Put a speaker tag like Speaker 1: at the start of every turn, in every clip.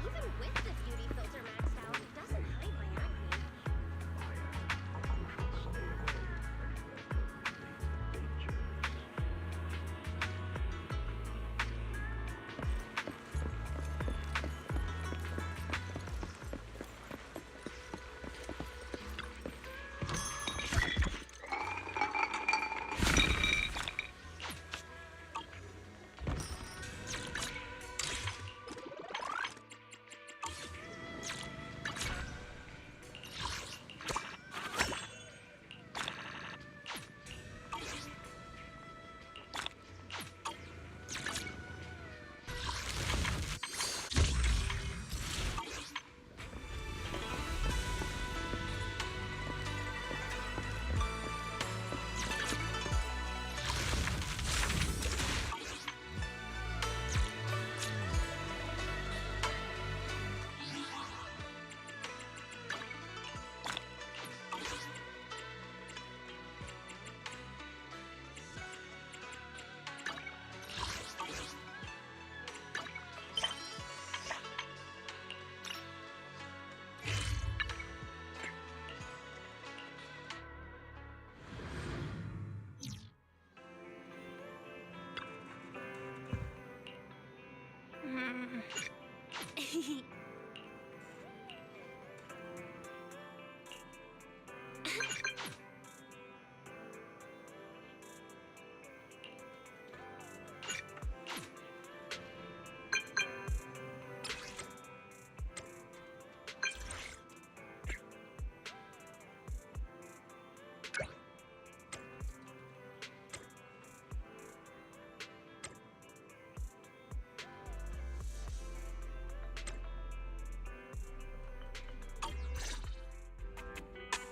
Speaker 1: Even with the beauty filter maxed out, it doesn't hide my acne.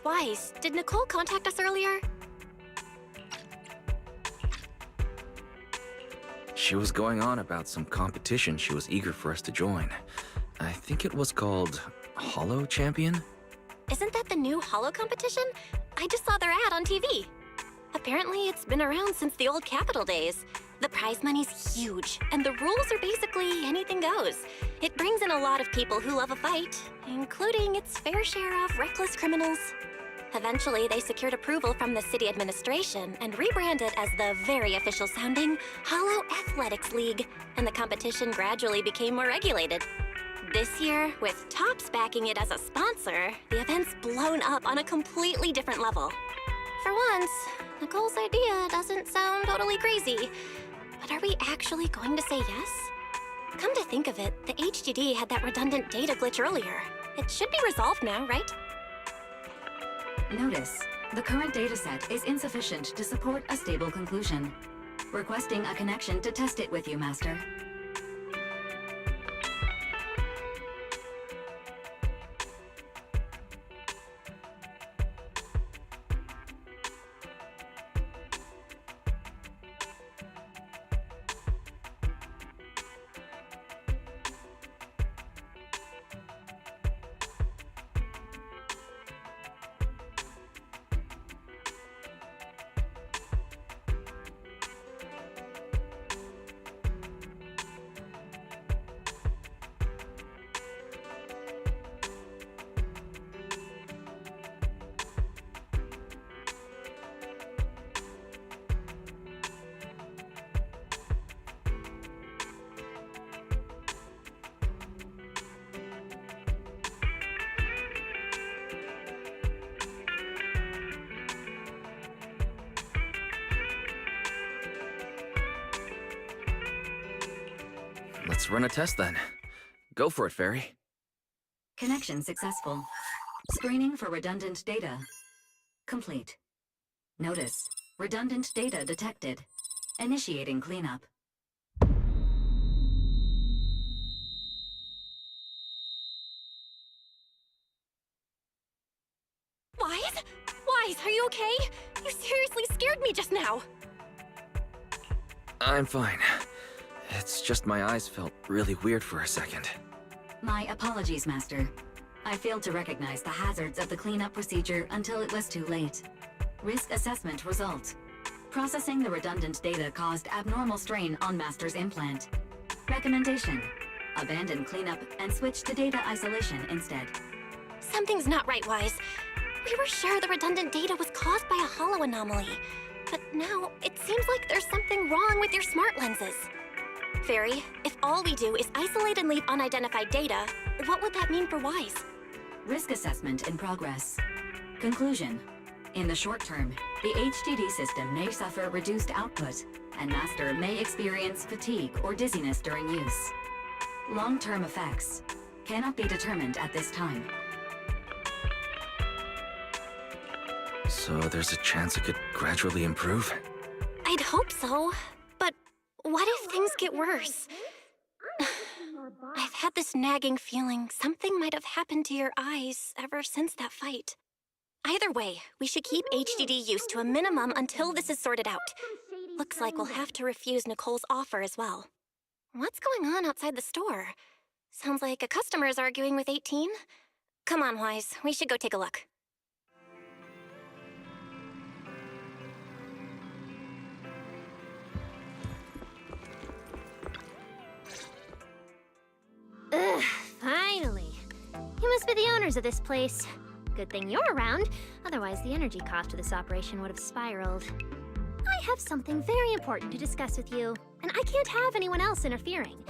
Speaker 2: Wise, did Nicole contact us earlier?
Speaker 3: She was going on about some competition she was eager for us to join. I think it was called Hollow Champion?
Speaker 2: Isn't that the new Hollow competition? I just saw their ad on TV. Apparently, it's been around since the old Capital days. The prize money's huge, and the rules are basically anything goes. It brings in a lot of people who love a fight, including its fair share of reckless criminals. Eventually, they secured approval from the city administration and rebranded as the very official sounding Hollow Athletics League, and the competition gradually became more regulated. This year, with Topps backing it as a sponsor, the event's blown up on a completely different level. For once, Nicole's idea doesn't sound totally crazy. But are we actually going to say yes? Come to think of it, the HDD had that redundant data glitch earlier. It should be resolved now, right?
Speaker 4: Notice, the current dataset is insufficient to support a stable conclusion. Requesting a connection to test it with you, Master.
Speaker 3: Let's run a test then. Go for it, Fairy.
Speaker 4: Connection successful. Screening for redundant data. Complete. Notice, redundant data detected. Initiating cleanup.
Speaker 2: Wise? Wise, are you okay? You seriously scared me just now.
Speaker 3: I'm fine. It's just my eyes felt really weird for a second.
Speaker 4: My apologies, Master. I failed to recognize the hazards of the cleanup procedure until it was too late. Risk assessment result. Processing the redundant data caused abnormal strain on Master's implant. Recommendation: abandon cleanup and switch to data isolation instead.
Speaker 2: Something's not right, Wise. We were sure the redundant data was caused by a hollow anomaly. But now, it seems like there's something wrong with your smart lenses. Fairy, if all we do is isolate and leave unidentified data, what would that mean for Wise?
Speaker 4: Risk assessment in progress. Conclusion: in the short term, the HDD system may suffer reduced output, and Master may experience fatigue or dizziness during use. Long-term effects cannot be determined at this time.
Speaker 3: So there's a chance it could gradually improve?
Speaker 2: I'd hope so, but what if things get worse? I've had this nagging feeling something might have happened to your eyes ever since that fight. Either way, we should keep HDD use to a minimum until this is sorted out. Looks like we'll have to refuse Nicole's offer as well. What's going on outside the store? Sounds like a customer is arguing with 18. Come on, Wise, we should go take a look.
Speaker 1: Ugh, finally. You must be the owners of this place. Good thing you're around, otherwise the energy cost of this operation would have spiraled. I have something very important to discuss with you, and I can't have anyone else interfering.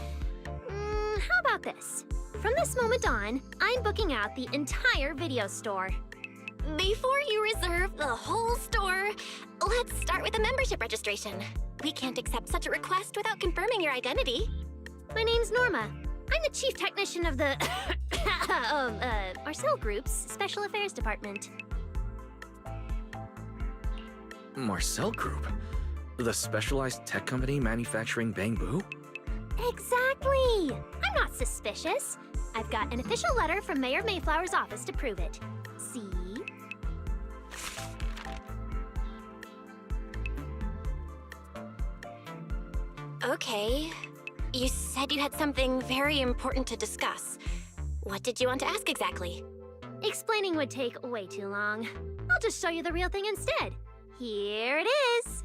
Speaker 1: How about this? From this moment on, I'm booking out the entire video store.
Speaker 2: Before you reserve the whole store, let's start with a membership registration. We can't accept such a request without confirming your identity.
Speaker 1: My name's Norma. I'm the chief technician of the Marcel Group's Special Affairs Department.
Speaker 3: Marcel Group? The specialized tech company manufacturing Bangbu?
Speaker 1: Exactly! I'm not suspicious. I've got an official letter from Mayor Mayflower's office to prove it. See?
Speaker 2: Okay. You said you had something very important to discuss. What did you want to ask exactly?
Speaker 1: Explaining would take way too long. I'll just show you the real thing instead. Here it is!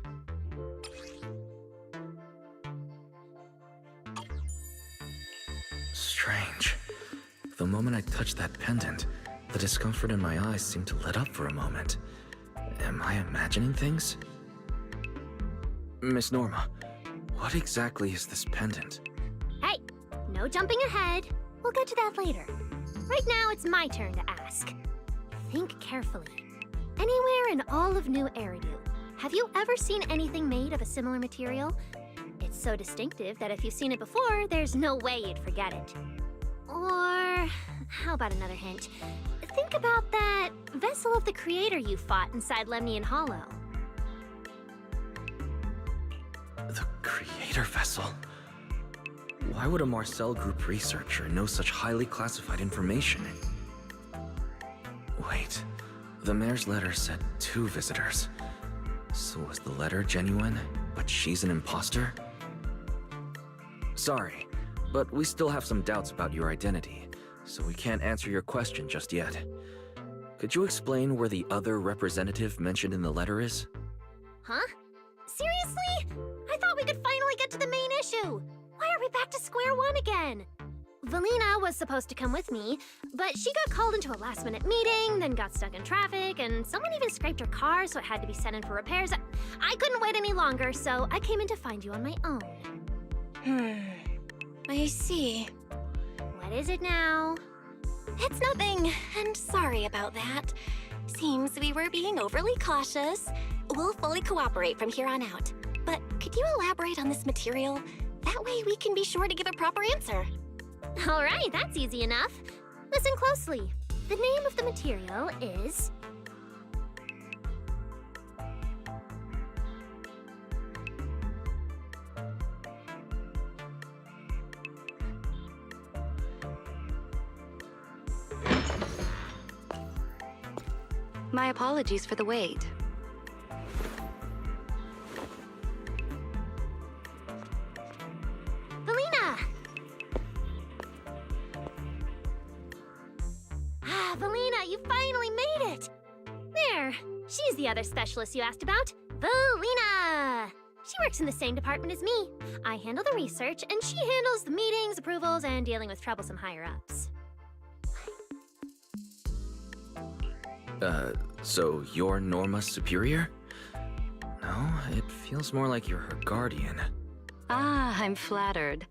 Speaker 3: Strange. The moment I touched that pendant, the discomfort in my eyes seemed to let up for a moment. Am I imagining things? Miss Norma, what exactly is this pendant?
Speaker 1: Hey, no jumping ahead. We'll get to that later. Right now, it's my turn to ask. Think carefully. Anywhere in all of New Eridu, have you ever seen anything made of a similar material? It's so distinctive that if you've seen it before, there's no way you'd forget it. Or, how about another hint? Think about that vessel of the Creator you fought inside Lemnian Hollow.
Speaker 3: The Creator Vessel? Why would a Marcel Group researcher know such highly classified information? Wait, the mayor's letter said 2 visitors. So was the letter genuine, but she's an imposter? Sorry, but we still have some doubts about your identity, so we can't answer your question just yet. Could you explain where the other representative mentioned in the letter is?
Speaker 1: Huh? Seriously? I thought we could finally get to the main issue. Why are we back to square one again? Valina was supposed to come with me, but she got called into a last-minute meeting, then got stuck in traffic, and someone even scraped her car, so it had to be sent in for repairs. I couldn't wait any longer, so I came in to find you on my own.
Speaker 2: I see.
Speaker 1: What is it now?
Speaker 2: It's nothing, and sorry about that. Seems we were being overly cautious. We'll fully cooperate from here on out. But could you elaborate on this material? That way we can be sure to give a proper answer.
Speaker 1: All right, that's easy enough. Listen closely. The name of the material is...
Speaker 5: My apologies for the wait.
Speaker 1: Valina! Valina, you finally made it! There, she's the other specialist you asked about. Valina! She works in the same department as me. I handle the research, and she handles the meetings, approvals, and dealing with troublesome higher-ups.
Speaker 3: So you're Norma's superior? No, it feels more like you're her guardian.
Speaker 5: Ah, I'm flattered.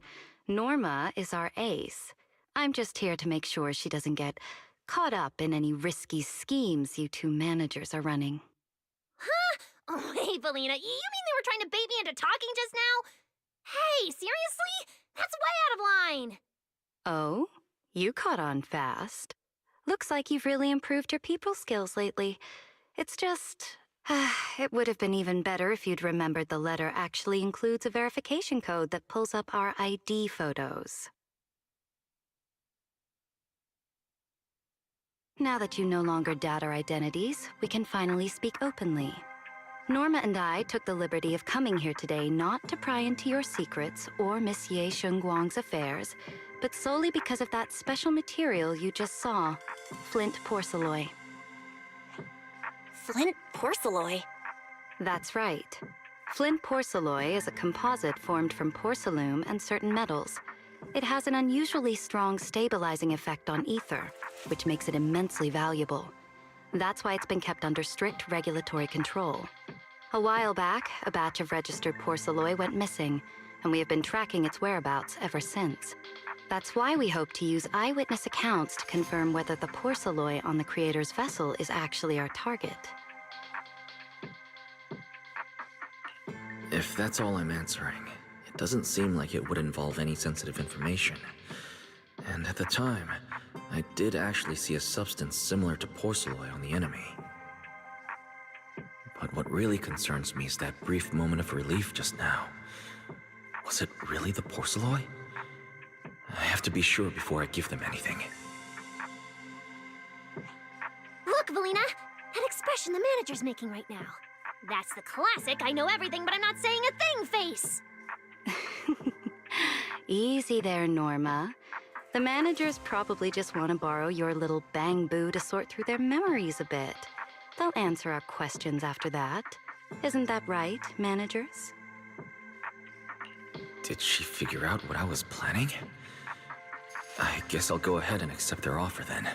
Speaker 5: Norma is our ace. I'm just here to make sure she doesn't get caught up in any risky schemes you two managers are running.
Speaker 1: Huh? Oh, hey, Valina, you mean they were trying to bait me into talking just now? Hey, seriously? That's way out of line!
Speaker 5: Oh? You caught on fast. Looks like you've really improved your people skills lately. It's just... it would have been even better if you'd remembered the letter actually includes a verification code that pulls up our ID photos. Now that you no longer doubt our identities, we can finally speak openly. Norma and I took the liberty of coming here today not to pry into your secrets or Miss Ye Shengguang's affairs, but solely because of that special material you just saw, flint porcelain.
Speaker 2: Flint porcelain?
Speaker 5: That's right. Flint porcelain is a composite formed from porcelain and certain metals. It has an unusually strong stabilizing effect on ether, which makes it immensely valuable. That's why it's been kept under strict regulatory control. A while back, a batch of registered porcelain went missing, and we have been tracking its whereabouts ever since. That's why we hope to use eyewitness accounts to confirm whether the porcelain on the creator's vessel is actually our target.
Speaker 3: If that's all I'm answering, it doesn't seem like it would involve any sensitive information. And at the time, I did actually see a substance similar to porcelain on the enemy. But what really concerns me is that brief moment of relief just now. Was it really the porcelain? I have to be sure before I give them anything.
Speaker 1: Look, Valina! That expression the manager's making right now. That's the classic I know everything but I'm not saying a thing face!
Speaker 5: Easy there, Norma. The managers probably just want to borrow your little bang boo to sort through their memories a bit. They'll answer our questions after that. Isn't that right, managers?
Speaker 3: Did she figure out what I was planning? I guess I'll go ahead and accept their offer then.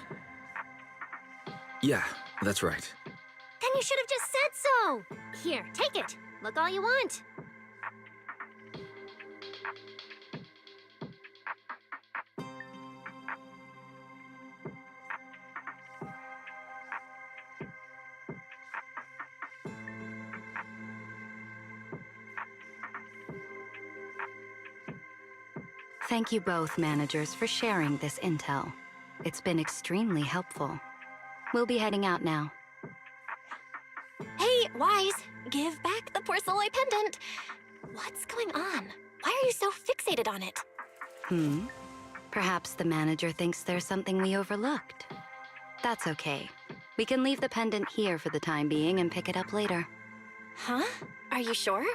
Speaker 3: Yeah, that's right.
Speaker 1: Then you should have just said so! Here, take it. Look all you want.
Speaker 5: Thank you both, managers, for sharing this intel. It's been extremely helpful. We'll be heading out now.
Speaker 2: Hey, Wise, give back the porcelain pendant. What's going on? Why are you so fixated on it?
Speaker 5: Perhaps the manager thinks there's something we overlooked. That's okay. We can leave the pendant here for the time being and pick it up later.
Speaker 2: Huh? Are you sure?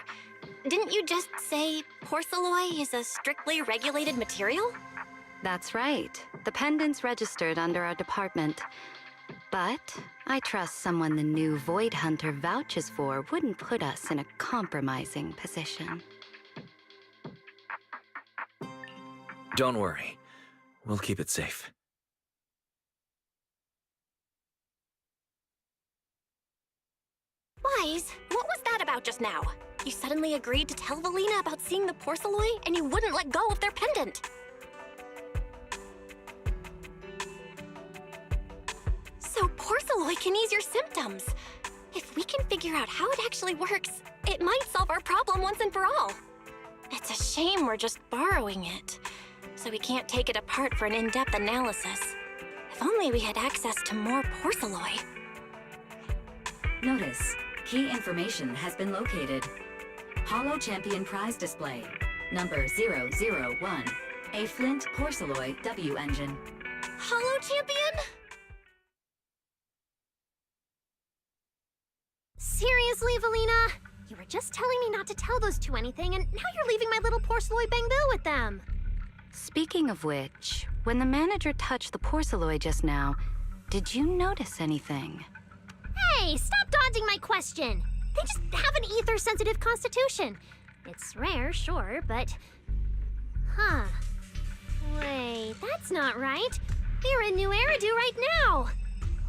Speaker 2: Didn't you just say porcelain is a strictly regulated material?
Speaker 5: That's right. The pendant's registered under our department. But I trust someone the new Void Hunter vouches for wouldn't put us in a compromising position.
Speaker 3: Don't worry. We'll keep it safe.
Speaker 2: Wise, what was that about just now? You suddenly agreed to tell Valina about seeing the porcelain, and you wouldn't let go of their pendant. So porcelain can ease your symptoms. If we can figure out how it actually works, it might solve our problem once and for all. It's a shame we're just borrowing it, so we can't take it apart for an in-depth analysis. If only we had access to more porcelain.
Speaker 4: Notice, key information has been located. Holo Champion Prize Display, number 001, a Flint Porcelain W engine.
Speaker 2: Holo Champion?
Speaker 1: Seriously, Valina? You were just telling me not to tell those two anything, and now you're leaving my little porcelain bang-boo with them.
Speaker 5: Speaking of which, when the manager touched the porcelain just now, did you notice anything?
Speaker 1: Hey, stop dodging my question! They just have an ether-sensitive constitution. It's rare, sure, but... Huh. Wait, that's not right. We're in New Eridu right now.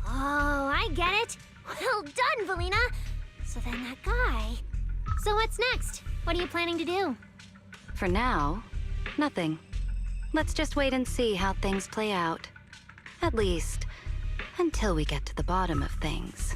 Speaker 1: Oh, I get it. Well done, Valina. So then that guy... So what's next? What are you planning to do?
Speaker 5: For now, nothing. Let's just wait and see how things play out. At least, until we get to the bottom of things.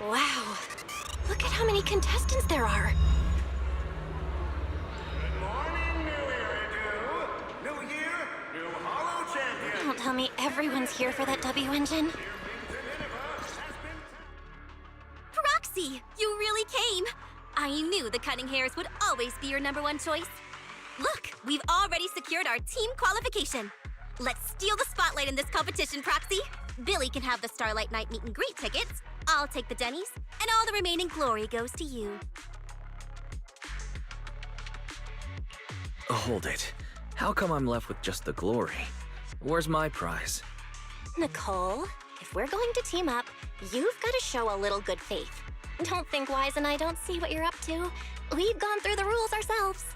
Speaker 2: Wow. Look at how many contestants there are.
Speaker 6: Good morning, New Eridu. New year, new Hollow Champion.
Speaker 2: Don't tell me everyone's here for that W engine.
Speaker 7: Proxy, you really came. I knew the Cunning Hairs would always be your #1 choice. Look, we've already secured our team qualification. Let's steal the spotlight in this competition, Proxy. Billy can have the Starlight Night meet and greet tickets. I'll take the Denny's, and all the remaining glory goes to you.
Speaker 3: Hold it. How come I'm left with just the glory? Where's my prize?
Speaker 2: Nicole, if we're going to team up, you've got to show a little good faith. Don't think Wise and I don't see what you're up to. We've gone through the rules ourselves.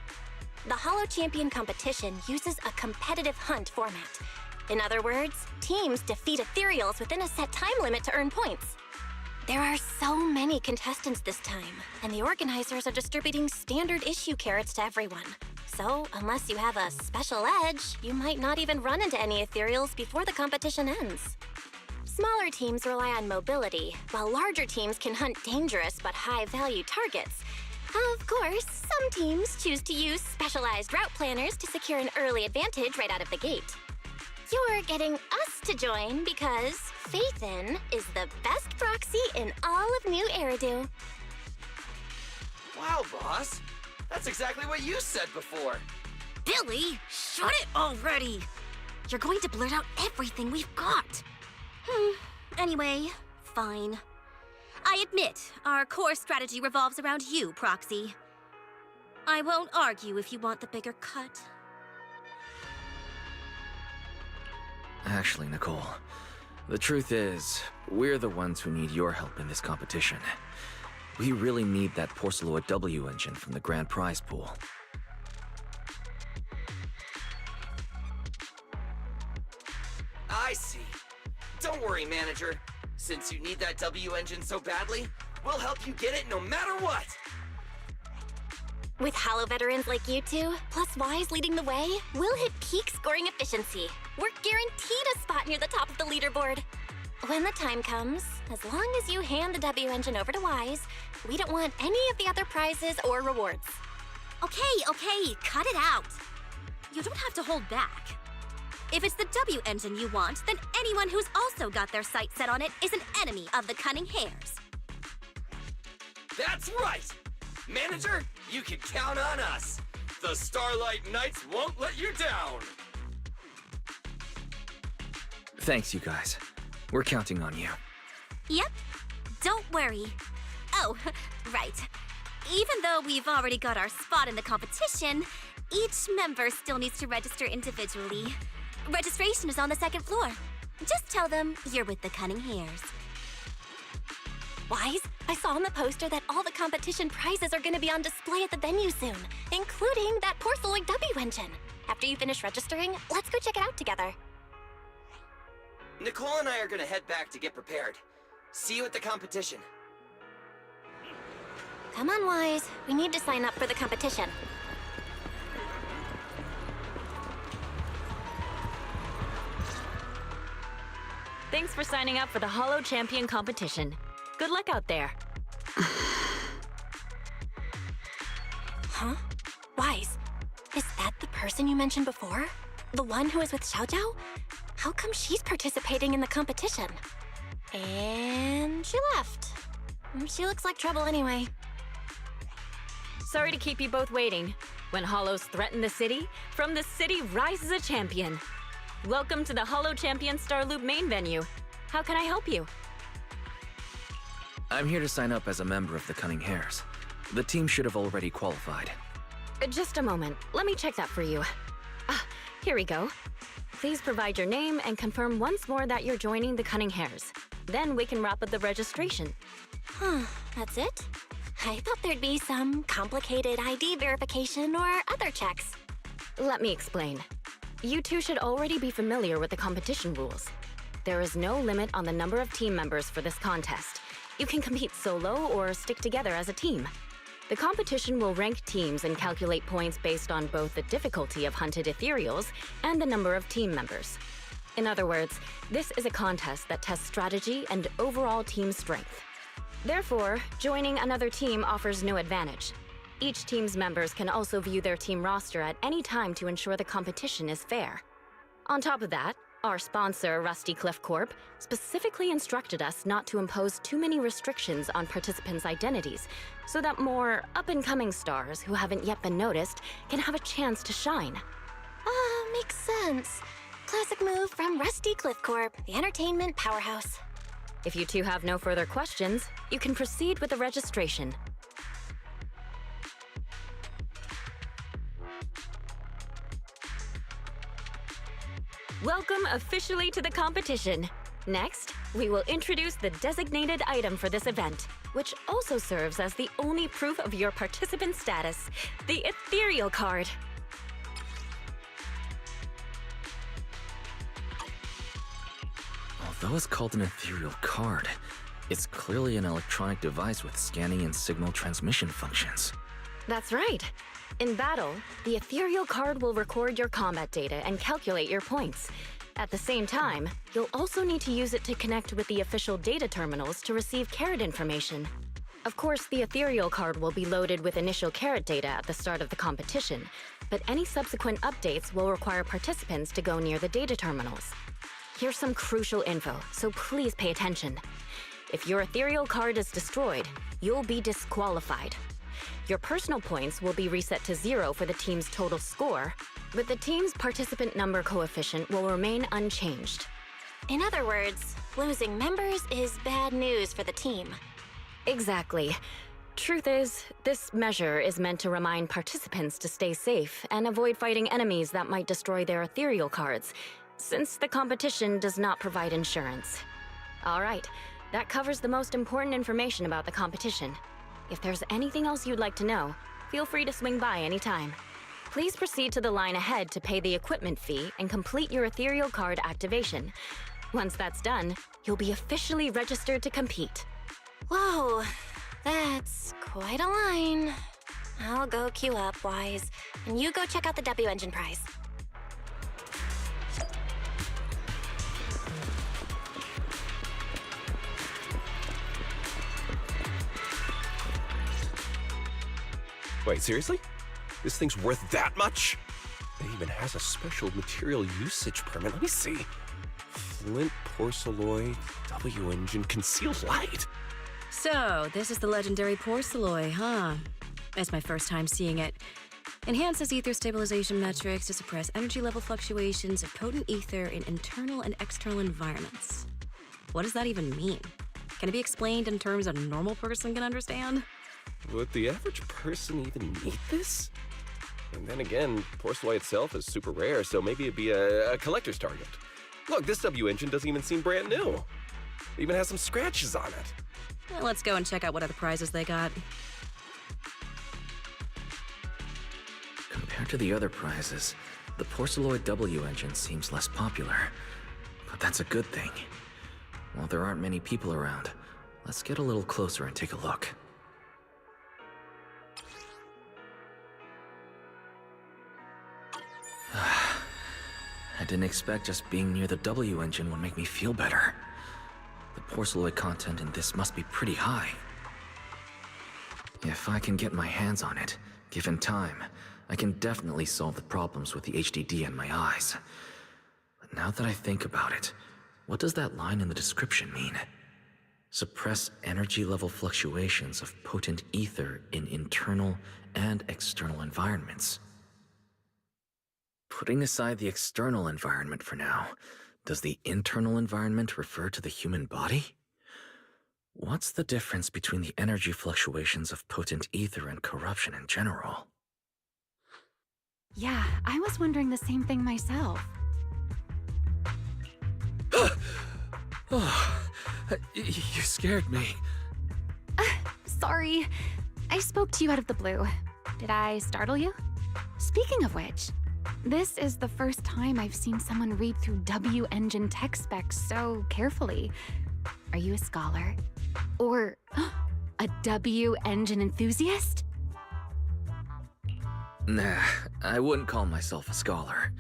Speaker 2: The Hollow Champion competition uses a competitive hunt format. In other words, teams defeat ethereals within a set time limit to earn points. There are so many contestants this time, and the organizers are distributing standard issue carrots to everyone. So, unless you have a special edge, you might not even run into any ethereals before the competition ends. Smaller teams rely on mobility, while larger teams can hunt dangerous but high-value targets. Of course, some teams choose to use specialized route planners to secure an early advantage right out of the gate. You're getting us to join because Faithin is the best proxy in all of New Eridu.
Speaker 8: Wow, boss. That's exactly what you said before.
Speaker 7: Billy, shut it already. You're going to blurt out everything we've got. Anyway, fine. I admit, our core strategy revolves around you, Proxy. I won't argue if you want the bigger cut.
Speaker 3: Actually, Nicole, the truth is, we're the ones who need your help in this competition. We really need that Porceloid W engine from the grand prize pool.
Speaker 8: I see. Don't worry, manager. Since you need that W engine so badly, we'll help you get it no matter what.
Speaker 2: With Hollow veterans like you two, plus Wise leading the way, we'll hit peak scoring efficiency. We're guaranteed a spot near the top of the leaderboard. When the time comes, as long as you hand the W engine over to Wise, we don't want any of the other prizes or rewards.
Speaker 7: Okay, cut it out. You don't have to hold back. If it's the W engine you want, then anyone who's also got their sights set on it is an enemy of the Cunning Hairs.
Speaker 8: That's right! Manager, you can count on us. The Starlight Knights won't let you down.
Speaker 3: Thanks, you guys. We're counting on you.
Speaker 7: Yep, don't worry. Oh, right. Even though we've already got our spot in the competition, each member still needs to register individually. Registration is on the second floor. Just tell them you're with the Cunning Hairs.
Speaker 2: Wise, I saw on the poster that all the competition prizes are going to be on display at the venue soon, including that Porceloid W engine. After you finish registering, let's go check it out together.
Speaker 8: Nicole and I are gonna head back to get prepared. See you at the competition.
Speaker 2: Come on, Wise. We need to sign up for the competition.
Speaker 9: Thanks for signing up for the Hollow Champion competition. Good luck out there.
Speaker 2: Huh? Wise, is that the person you mentioned before? The one who was with Xiao Zhao? How come she's participating in the competition? And she left. She looks like trouble anyway.
Speaker 9: Sorry to keep you both waiting. When Hollows threaten the city, from the city rises a champion. Welcome to the Holo Champion Star Loop main venue. How can I help you?
Speaker 3: I'm here to sign up as a member of the Cunning Hares. The team should have already qualified.
Speaker 9: Just a moment. Let me check that for you. Here we go. Please provide your name and confirm once more that you're joining the Cunning Hares. Then we can wrap up the registration.
Speaker 2: That's it? I thought there'd be some complicated ID verification or other checks.
Speaker 9: Let me explain. You two should already be familiar with the competition rules. There is no limit on the number of team members for this contest. You can compete solo or stick together as a team. The competition will rank teams and calculate points based on both the difficulty of hunted ethereals and the number of team members. In other words, this is a contest that tests strategy and overall team strength. Therefore, joining another team offers no advantage. Each team's members can also view their team roster at any time to ensure the competition is fair. On top of that, our sponsor, Rusty Cliff Corp., specifically instructed us not to impose too many restrictions on participants' identities, so that more up-and-coming stars who haven't yet been noticed can have a chance to shine.
Speaker 2: Makes sense. Classic move from Rusty Cliff Corp, the entertainment powerhouse.
Speaker 9: If you two have no further questions, you can proceed with the registration. Welcome officially to the competition. Next, we will introduce the designated item for this event, which also serves as the only proof of your participant status, the Ethereal Card.
Speaker 3: Although it's called an ethereal card, it's clearly an electronic device with scanning and signal transmission functions.
Speaker 9: That's right. In battle, the Ethereal Card will record your combat data and calculate your points. At the same time, you'll also need to use it to connect with the official data terminals to receive carrot information. Of course, the Ethereal Card will be loaded with initial carrot data at the start of the competition, but any subsequent updates will require participants to go near the data terminals. Here's some crucial info, so please pay attention. If your Ethereal Card is destroyed, you'll be disqualified. Your personal points will be reset to 0 for the team's total score, but the team's participant number coefficient will remain unchanged.
Speaker 2: In other words, losing members is bad news for the team.
Speaker 9: Exactly. Truth is, this measure is meant to remind participants to stay safe and avoid fighting enemies that might destroy their Ethereal Cards, since the competition does not provide insurance. All right, that covers the most important information about the competition. If there's anything else you'd like to know, feel free to swing by anytime. Please proceed to the line ahead to pay the equipment fee and complete your Ethereal Card activation. Once that's done, you'll be officially registered to compete.
Speaker 2: Whoa, that's quite a line. I'll go queue up, Wise, and you go check out the W Engine prize.
Speaker 10: Wait, seriously? This thing's worth that much? It even has a special material usage permit. Let me see. Flint, porcelloy, W engine, concealed light.
Speaker 11: So, this is the legendary porcelloy, huh? It's my first time seeing it. Enhances ether stabilization metrics to suppress energy level fluctuations of potent ether in internal and external environments. What does that even mean? Can it be explained in terms a normal person can understand?
Speaker 10: Would the average person even need this? And then again, porcelloy itself is super rare, so maybe it'd be a collector's target. Look, this W engine doesn't even seem brand new. It even has some scratches on it.
Speaker 11: Well, let's go and check out what other prizes they got.
Speaker 3: Compared to the other prizes, the porcelloid W engine seems less popular. But that's a good thing. While there aren't many people around, let's get a little closer and take a look. I didn't expect just being near the W engine would make me feel better. The porcelloid content in this must be pretty high. If I can get my hands on it, given time, I can definitely solve the problems with the HDD in my eyes. But now that I think about it, what does that line in the description mean? Suppress energy level fluctuations of potent ether in internal and external environments. Putting aside the external environment for now, does the internal environment refer to the human body? What's the difference between the energy fluctuations of potent ether and corruption in general?
Speaker 12: Yeah, I was wondering the same thing myself.
Speaker 3: Oh, you scared me.
Speaker 12: Sorry. I spoke to you out of the blue. Did I startle you? Speaking of which, this is the first time I've seen someone read through W-Engine tech specs so carefully. Are you a scholar? Or a W-Engine enthusiast?
Speaker 3: Nah, I wouldn't call myself a scholar.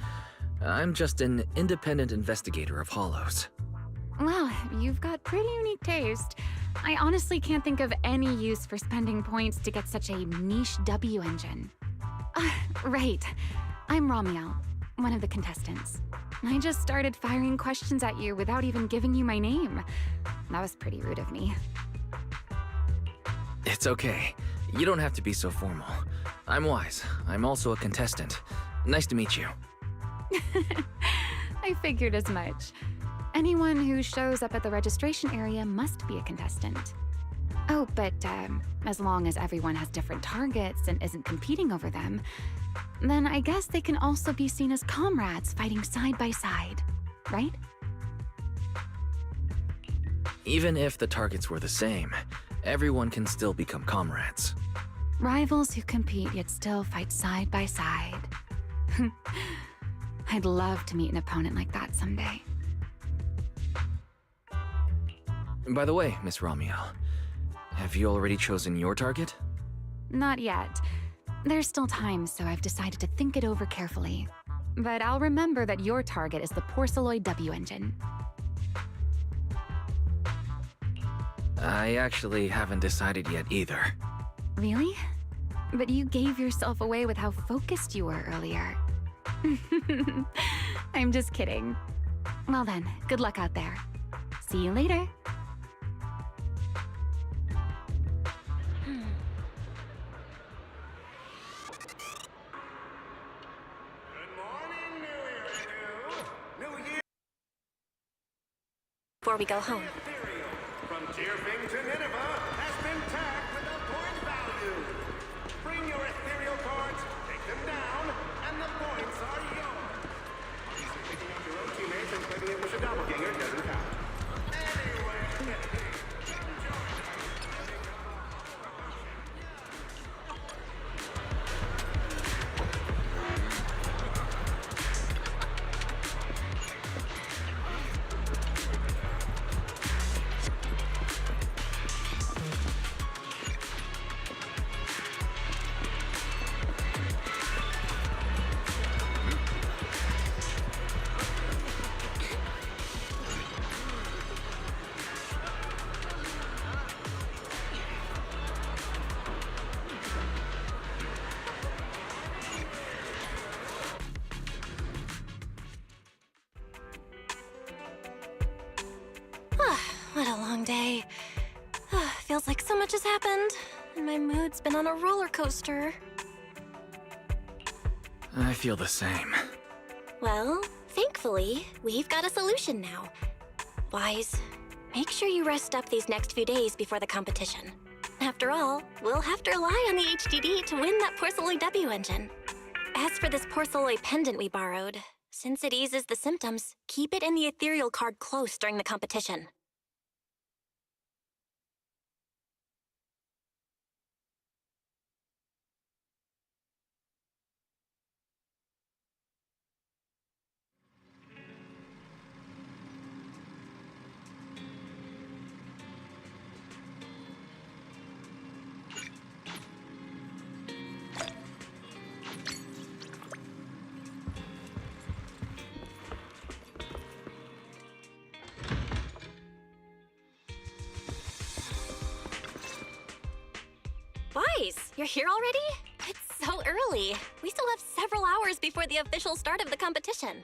Speaker 3: I'm just an independent investigator of hollows.
Speaker 12: Well, you've got pretty unique taste. I honestly can't think of any use for spending points to get such a niche W-Engine. Right. I'm Ramiel, one of the contestants. I just started firing questions at you without even giving you my name. That was pretty rude of me.
Speaker 3: It's okay. You don't have to be so formal. I'm Wise. I'm also a contestant. Nice to meet you.
Speaker 12: I figured as much. Anyone who shows up at the registration area must be a contestant. Oh, but as long as everyone has different targets and isn't competing over them, then I guess they can also be seen as comrades fighting side by side, right?
Speaker 3: Even if the targets were the same, everyone can still become comrades.
Speaker 12: Rivals who compete yet still fight side by side. I'd love to meet an opponent like that someday.
Speaker 3: By the way, Miss Ramiel, have you already chosen your target?
Speaker 12: Not yet. There's still time, so I've decided to think it over carefully. But I'll remember that your target is the Porceloid W-Engine.
Speaker 3: I actually haven't decided yet either.
Speaker 12: Really? But you gave yourself away with how focused you were earlier. I'm just kidding. Well then, good luck out there. See you later.
Speaker 2: Before we go home.
Speaker 6: From Deerfing to Nineveh has been tagged with a point value. Bring your ethereal cards, take them down, and the points are yours. Obviously, picking out your own teammates and claiming it was a doppelganger doesn't count. Anyway,
Speaker 2: What a long day. Feels like so much has happened, and my mood's been on a roller coaster.
Speaker 3: I feel the same.
Speaker 2: Well, thankfully, we've got a solution now. Wise, make sure you rest up these next few days before the competition. After all, we'll have to rely on the HDD to win that Porceloid W-Engine. As for this Porceloid pendant we borrowed, since it eases the symptoms, keep it in the ethereal card close during the competition. Wise, you're here already? It's so early. We still have several hours before the official start of the competition.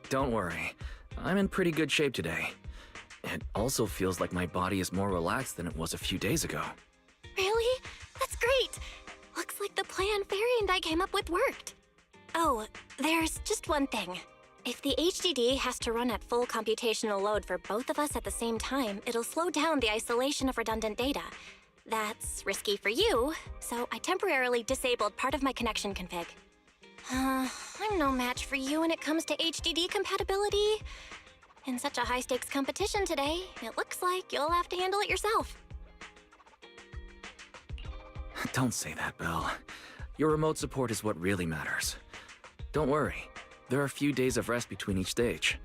Speaker 3: Don't worry. I'm in pretty good shape today. It also feels like my body is more relaxed than it was a few days ago.
Speaker 2: Really? That's great! Looks like the plan Fairy and I came up with worked. Oh, there's just one thing. If the HDD has to run at full computational load for both of us at the same time, it'll slow down the isolation of redundant data. That's risky for you, so I temporarily disabled part of my connection config. I'm no match for you when it comes to HDD compatibility. In such a high-stakes competition today, it looks like you'll have to handle it yourself.
Speaker 3: Don't say that, Belle. Your remote support is what really matters. Don't worry. There are a few days of rest between each stage.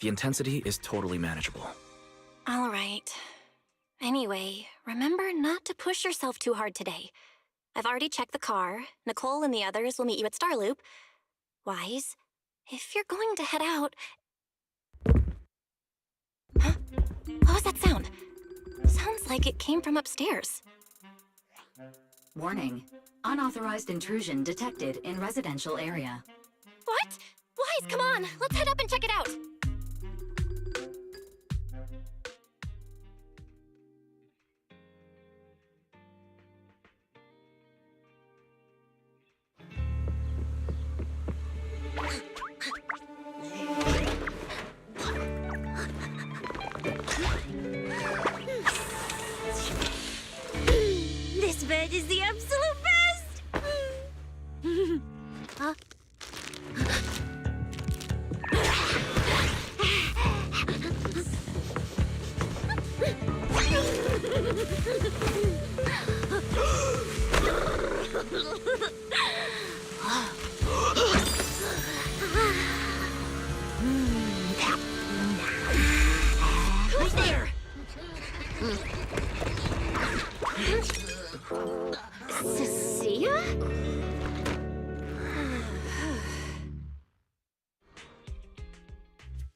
Speaker 3: The intensity is totally manageable.
Speaker 2: All right. Anyway, remember not to push yourself too hard today. I've already checked the car. Nicole and the others will meet you at Starloop. Wise, if you're going to head out... Huh? What was that sound? Sounds like it came from upstairs.
Speaker 4: Warning. Unauthorized intrusion detected in residential area.
Speaker 2: What? Wise, come on! Let's head up and check it out!
Speaker 7: This bed is the absolute best! Huh?
Speaker 2: Who's there?
Speaker 7: Cecilia?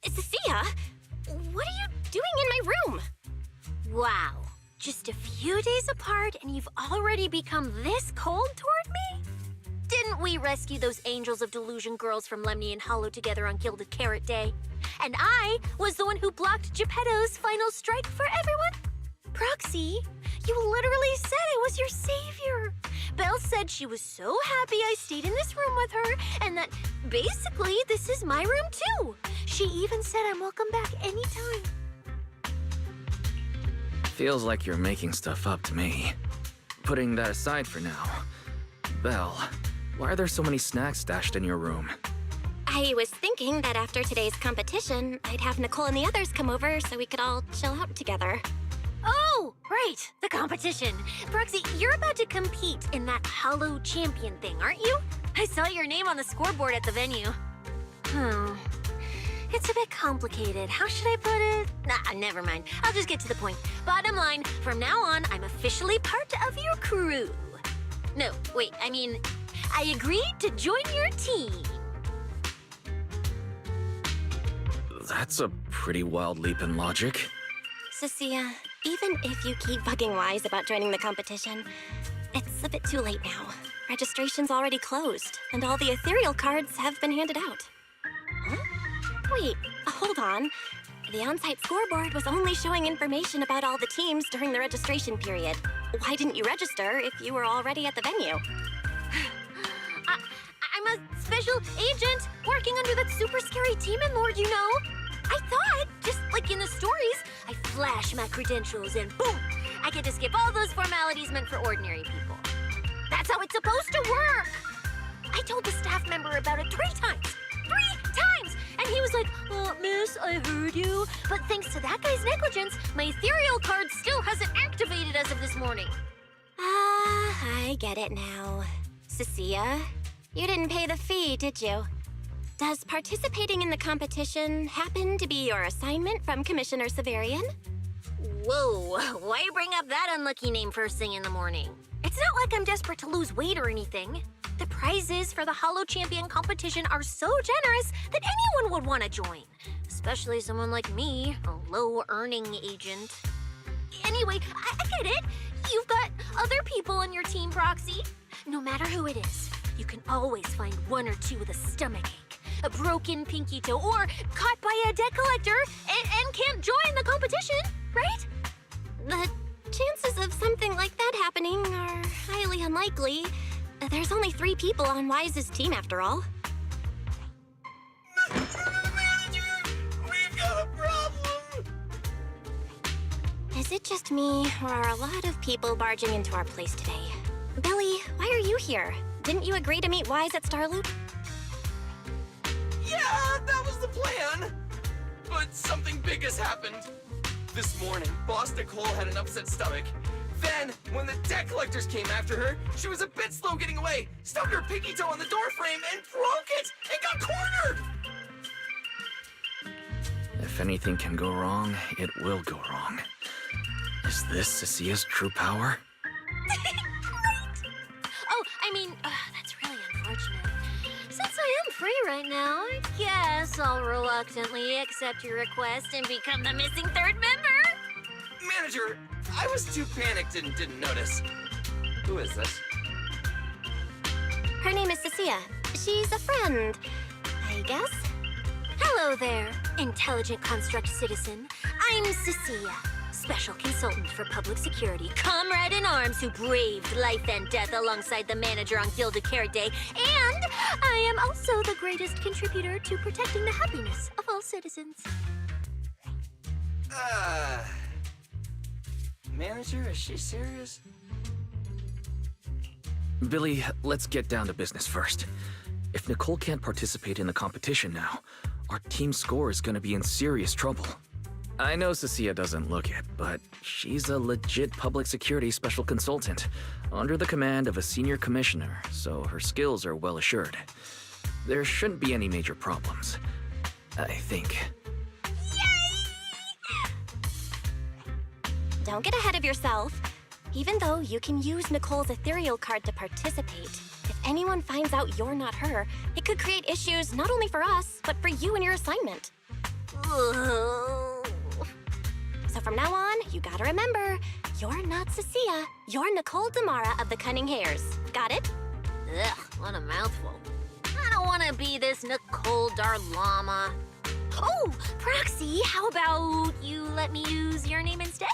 Speaker 2: Cecilia? What are you doing in my room?
Speaker 1: Wow. Just a few days apart and you've already become this cold toward me? Didn't we rescue those angels of delusion girls from Lemny and Hollow together on Gilded Carrot Day? And I was the one who blocked Geppetto's final strike for everyone? Proxy, you literally said I was your savior. Belle said she was so happy I stayed in this room with her and that basically this is my room too. She even said I'm welcome back anytime.
Speaker 3: Feels like you're making stuff up to me. Putting that aside for now. Belle, why are there so many snacks stashed in your room?
Speaker 2: I was thinking that after today's competition, I'd have Nicole and the others come over so we could all chill out together.
Speaker 1: Oh, right, the competition. Proxy, you're about to compete in that Hollow Champion thing, aren't you? I saw your name on the scoreboard at the venue. It's a bit complicated. How should I put it? Nah, never mind. I'll just get to the point. Bottom line, from now on, I'm officially part of your crew. No, wait, I mean, I agreed to join your team.
Speaker 3: That's a pretty wild leap in logic.
Speaker 2: Cecilia, even if you keep bugging Wise about joining the competition, it's a bit too late now. Registration's already closed, and all the ethereal cards have been handed out. Huh? Wait, hold on. The on-site scoreboard was only showing information about all the teams during the registration period. Why didn't you register if you were already at the venue?
Speaker 1: I'm a special agent working under that super scary demon lord, you know. I thought, just like in the stories, I flash my credentials and boom, I get to skip all those formalities meant for ordinary people. That's how it's supposed to work. I told the staff member about it 3 times. 3 times! And he was like, miss, I heard you. But thanks to that guy's negligence, my ethereal card still hasn't activated as of this morning.
Speaker 2: I get it now. Cecilia, you didn't pay the fee, did you? Does participating in the competition happen to be your assignment from Commissioner Severian?
Speaker 1: Whoa, why bring up that unlucky name first thing in the morning? It's not like I'm desperate to lose weight or anything. The prizes for the Hollow Champion competition are so generous that anyone would want to join. Especially someone like me, a low-earning agent. Anyway, I get it. You've got other people on your team, Proxy. No matter who it is, you can always find 1 or 2 with a stomachache, a broken pinky toe, or caught by a debt collector and can't join the competition, right?
Speaker 2: The chances of something like that happening are highly unlikely. There's only 3 people on Wise's team after all. Is it just me, or are a lot of people barging into our place today? Billy, why are you here? Didn't you agree to meet Wise at Starloop?
Speaker 8: Yeah, that was the plan. But something big has happened. This morning, Boss Nicole had an upset stomach. Then, when the debt collectors came after her, she was a bit slow getting away, stubbed her pinky toe on the door frame, and broke it, and got cornered!
Speaker 3: If anything can go wrong, it will go wrong. Is this Cecia's true power?
Speaker 1: Oh, I mean, that's really unfortunate. Since I am free right now, I guess I'll reluctantly accept your request and become the missing third member.
Speaker 8: Manager, I was too panicked and didn't notice. Who is this?
Speaker 2: Her name is Cecilia. She's a friend, I guess.
Speaker 1: Hello there, intelligent construct citizen. I'm Cecilia, special consultant for public security, comrade in arms who braved life and death alongside the manager on Gilded Carrot Day, and I am also the greatest contributor to protecting the happiness of all citizens.
Speaker 8: Manager, is she serious?
Speaker 3: Billy, let's get down to business first. If Nicole can't participate in the competition now, our team score is gonna be in serious trouble. I know Cecilia doesn't look it, but she's a legit public security special consultant, under the command of a senior commissioner, so her skills are well assured. There shouldn't be any major problems, I think.
Speaker 2: Don't get ahead of yourself. Even though you can use Nicole's ethereal card to participate, if anyone finds out you're not her, it could create issues not only for us, but for you and your assignment. So from now on, you gotta remember, you're not Cecilia, you're Nicole Damara of the Cunning Hares. Got it?
Speaker 1: Ugh, what a mouthful. I don't want to be this Nicole Darlama. Oh, Proxy, how about you let me use your name instead?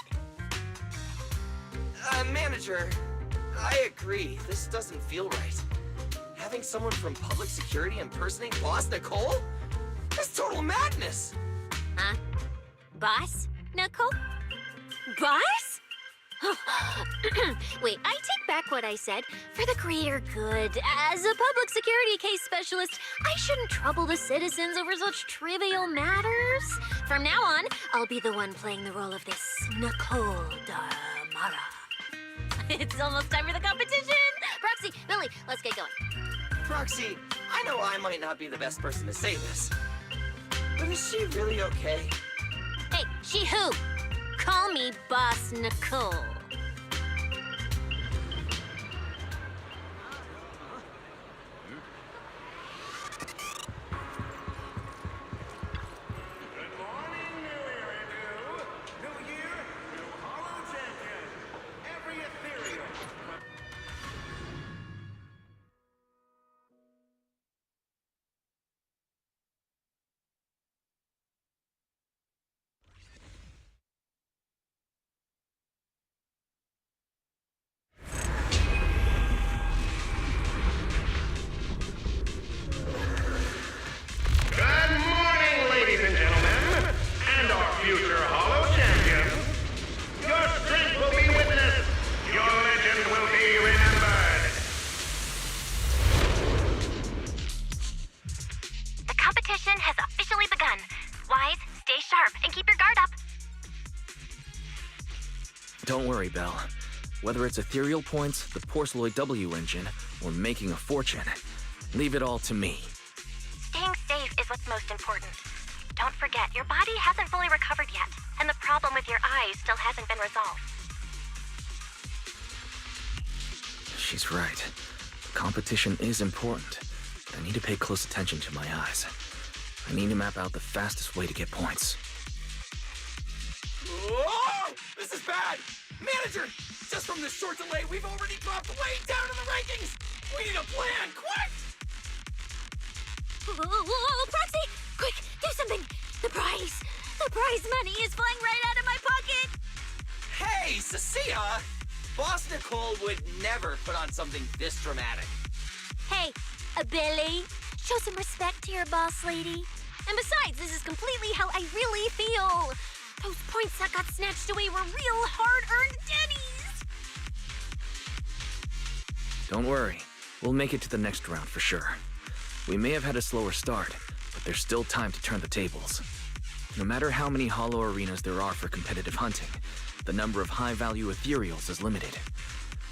Speaker 8: Manager, I agree. This doesn't feel right. Having someone from public security impersonate Boss Nicole? That's total madness!
Speaker 1: Huh? Boss? Nicole? Boss? Wait, I take back what I said. For the greater good, as a public security case specialist, I shouldn't trouble the citizens over such trivial matters. From now on, I'll be the one playing the role of this Nicole Damara. It's almost time for the competition! Proxy, Billy, let's get going.
Speaker 8: Proxy, I know I might not be the best person to say this, but is she really okay?
Speaker 1: Hey, she who? Call me Boss Nicole.
Speaker 6: Good morning, New Iridu. New year, new Hollow Champion. Every ethereal. Good morning, ladies and gentlemen, and our future Hollow Champions. Your strength will be witnessed. Your legend will be remembered.
Speaker 2: The competition has officially begun. Wise, stay sharp and keep your guard up.
Speaker 3: Don't worry, Belle. Whether it's ethereal points, the Porceloid W engine, or making a fortune, leave it all to me.
Speaker 2: Staying safe is what's most important. Don't forget, your body hasn't fully recovered yet, and the problem with your eyes still hasn't been resolved.
Speaker 3: She's right. The competition is important. I need to pay close attention to my eyes. I need to map out the fastest way to get points.
Speaker 8: Whoa! This is bad! Manager! Just from this short delay, we've already dropped way down in the rankings! We need a plan, quick!
Speaker 1: Whoa, Proxy! Quick, do something! The prize money is flying right out of my pocket!
Speaker 8: Hey, Cecilia! Boss Nicole would never put on something this dramatic.
Speaker 1: Hey, Billy, show some respect to your boss lady. And besides, this is completely how I really feel.
Speaker 7: Those points that got snatched away were real hard-earned Denny's!
Speaker 3: Don't worry. We'll make it to the next round for sure. We may have had a slower start, but there's still time to turn the tables. No matter how many hollow arenas there are for competitive hunting, the number of high-value ethereals is limited.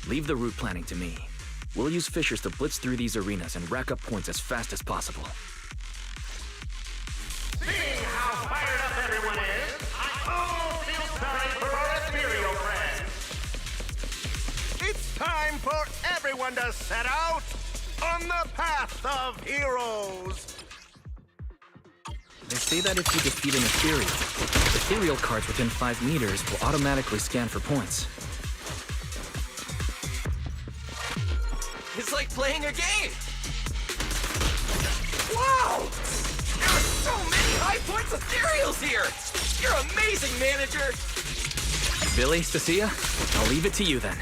Speaker 3: Leave the route planning to me. We'll use fishers to blitz through these arenas and rack up points as fast as possible.
Speaker 6: Seeing how fired up everyone is, I almost feel sorry for our ethereal friends. It's time for everyone to set out on the path of heroes.
Speaker 3: They say that if you defeat an ethereal cards within 5 meters will automatically scan for points.
Speaker 8: It's like playing a game! Wow! There are so many high points ethereals here! You're amazing, manager!
Speaker 3: Billy, Stacia, I'll leave it to you then.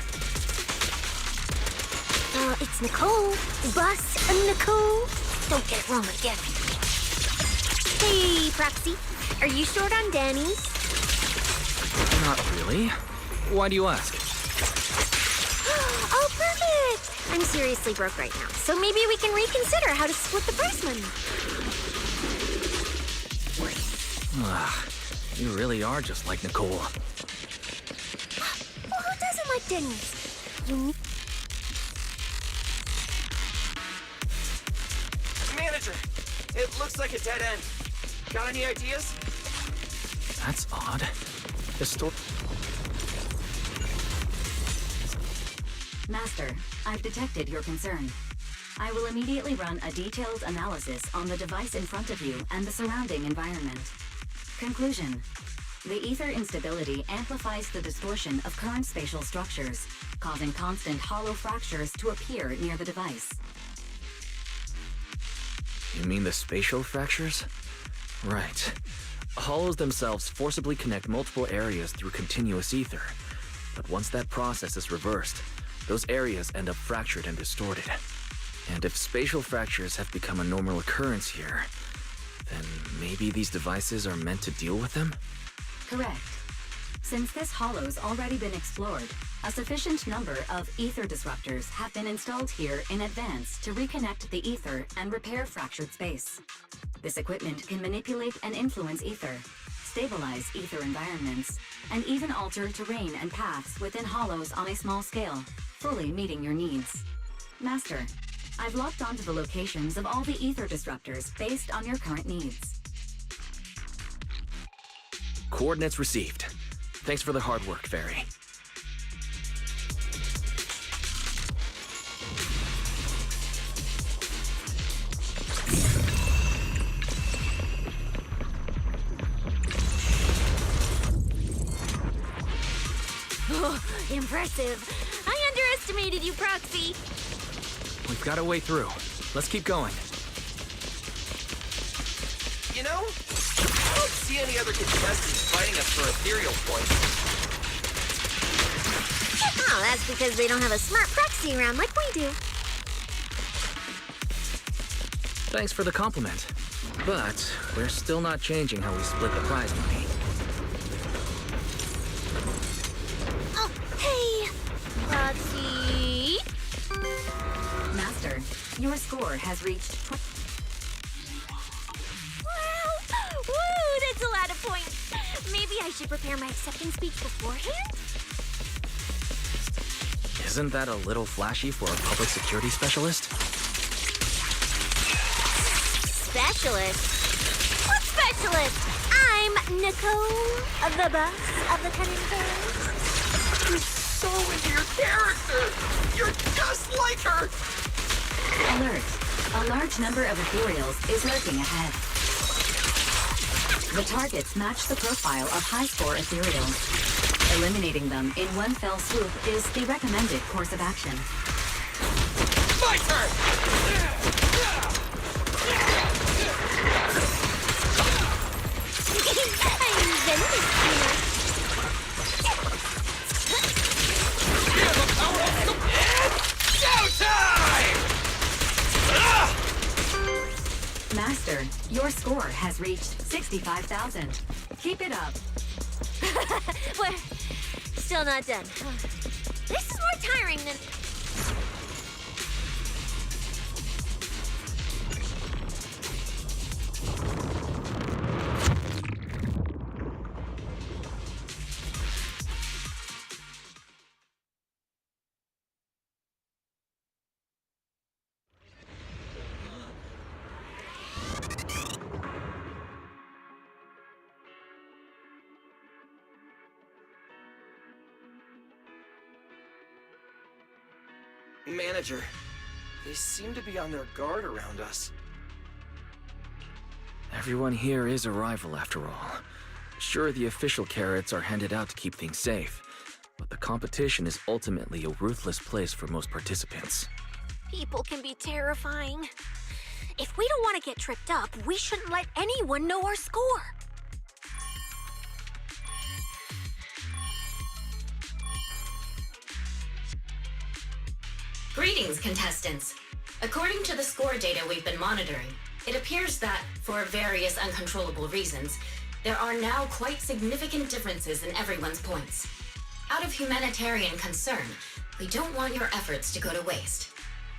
Speaker 1: It's Nicole. Bus and Nicole. Don't get it wrong again. Hey, Proxy. Are you short on Danny's?
Speaker 3: Not really. Why do you ask?
Speaker 1: Oh, perfect! I'm seriously broke right now, so maybe we can reconsider how to split the prize money.
Speaker 3: You really are just like Nicole.
Speaker 1: Well, who doesn't like Denny's? You need...
Speaker 8: Manager, it looks like a dead end. Got any ideas?
Speaker 3: That's odd. The store...
Speaker 4: Master, I've detected your concern. I will immediately run a detailed analysis on the device in front of you and the surrounding environment. Conclusion. The ether instability amplifies the distortion of current spatial structures, causing constant hollow fractures to appear near the device.
Speaker 3: You mean the spatial fractures? Right. Hollows themselves forcibly connect multiple areas through continuous ether. But once that process is reversed, those areas end up fractured and distorted. And if spatial fractures have become a normal occurrence here, then maybe these devices are meant to deal with them?
Speaker 4: Correct. Since this hollow's already been explored, a sufficient number of ether disruptors have been installed here in advance to reconnect the ether and repair fractured space. This equipment can manipulate and influence ether, stabilize ether environments, and even alter terrain and paths within hollows on a small scale, fully meeting your needs. Master, I've locked onto the locations of all the ether disruptors based on your current needs.
Speaker 3: Coordinates received. Thanks for the hard work, Fairy.
Speaker 1: Oh, impressive. I underestimated you, Proxy.
Speaker 3: We've got a way through. Let's keep going.
Speaker 8: You know, I don't see any other contestants fighting us for ethereal points.
Speaker 1: Oh, that's because they don't have a smart Proxy around like we do.
Speaker 3: Thanks for the compliment. But we're still not changing how we split the prize money.
Speaker 1: Oh, hey, Proxy.
Speaker 4: Master, your score has reached...
Speaker 1: Wow! Woo, that's a lot of points. Maybe I should prepare my acceptance speech beforehand?
Speaker 3: Isn't that a little flashy for a public security specialist?
Speaker 1: Specialist? What specialist? I'm Nicole, the boss of the cunning hairs.
Speaker 8: You're so into your character! You're just like her!
Speaker 4: Alert! A large number of ethereals is lurking ahead. The targets match the profile of high-score ethereals. Eliminating them in one fell swoop is the recommended course of action.
Speaker 8: My turn! Here's the power of the... Showtime!
Speaker 4: Master, your score has reached 65,000. Keep it up.
Speaker 7: We're still not done. This is more tiring than...
Speaker 8: Manager, they seem to be on their guard around us.
Speaker 3: Everyone here is a rival after all. Sure, the official carrots are handed out to keep things safe, but the competition is ultimately a ruthless place for most participants.
Speaker 1: People can be terrifying. If we don't want to get tripped up, we shouldn't let anyone know our score.
Speaker 9: Greetings, contestants. According to the score data we've been monitoring, it appears that, for various uncontrollable reasons, there are now quite significant differences in everyone's points. Out of humanitarian concern, we don't want your efforts to go to waste.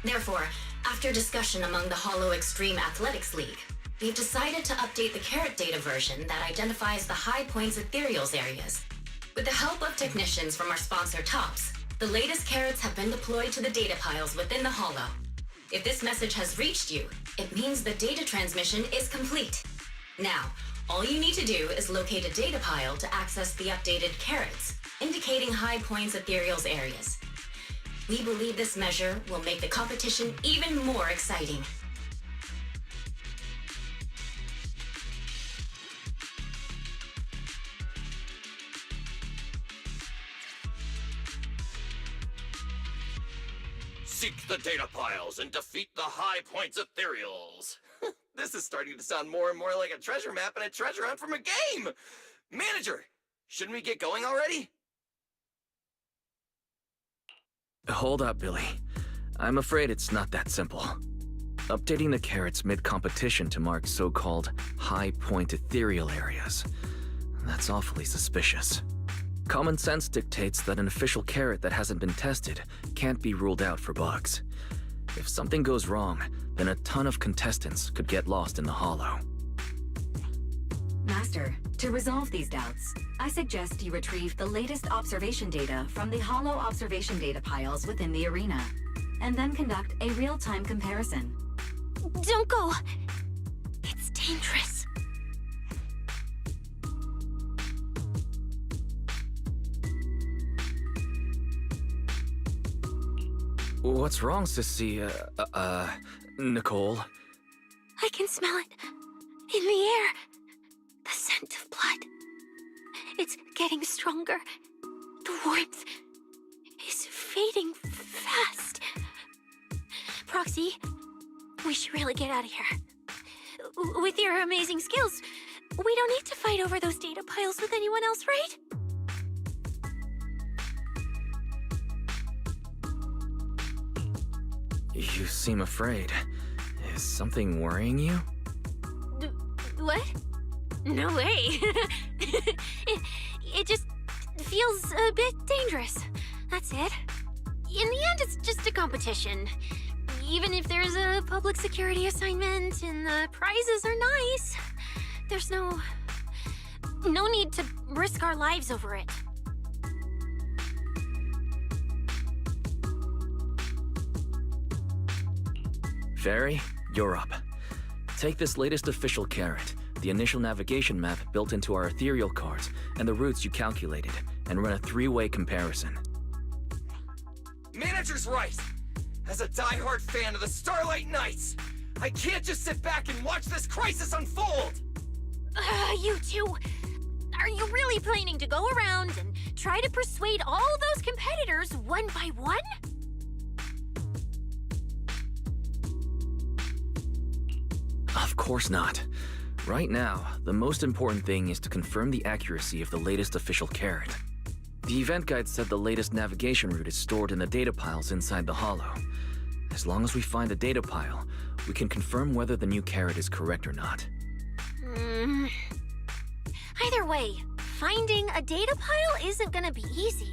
Speaker 9: Therefore, after discussion among the Hollow Extreme Athletics League, we've decided to update the carrot data version that identifies the high points ethereals areas. With the help of technicians from our sponsor Tops, the latest carrots have been deployed to the data piles within the Hollow. If this message has reached you, it means the data transmission is complete. Now, all you need to do is locate a data pile to access the updated carrots, indicating high points ethereals areas. We believe this measure will make the competition even more exciting.
Speaker 8: Seek the data piles and defeat the high points ethereals. This is starting to sound more and more like a treasure map and a treasure hunt from a game! Manager, shouldn't we get going already?
Speaker 3: Hold up, Billy. I'm afraid it's not that simple. Updating the carrots mid-competition to mark so-called high-point ethereal areas. That's awfully suspicious. Common sense dictates that an official carrot that hasn't been tested can't be ruled out for bugs. If something goes wrong, then a ton of contestants could get lost in the Hollow.
Speaker 4: Master, to resolve these doubts, I suggest you retrieve the latest observation data from the Hollow observation data piles within the arena, and then conduct a real-time comparison.
Speaker 1: Don't go. It's dangerous.
Speaker 3: What's wrong, Sissy? Nicole?
Speaker 1: I can smell it. In the air. The scent of blood. It's getting stronger. The warmth is fading fast. Proxy, we should really get out of here. With your amazing skills, we don't need to fight over those data piles with anyone else, right?
Speaker 3: You seem afraid. Is something worrying you?
Speaker 1: What? No way. it just feels a bit dangerous. That's it. In the end, it's just a competition. Even if there's a public security assignment and the prizes are nice, there's no need to risk our lives over it.
Speaker 3: Fairy, you're up. Take this latest official carrot, the initial navigation map built into our ethereal cards, and the routes you calculated, and run a three-way comparison.
Speaker 8: Manager's right! As a die-hard fan of the Starlight Knights, I can't just sit back and watch this crisis unfold!
Speaker 1: You two, are you really planning to go around and try to persuade all those competitors one by one?
Speaker 3: Of course not. Right now, the most important thing is to confirm the accuracy of the latest official carrot. The event guide said the latest navigation route is stored in the data piles inside the Hollow. As long as we find the data pile, we can confirm whether the new carrot is correct or not.
Speaker 1: Either way,
Speaker 7: Finding a data pile isn't gonna be easy.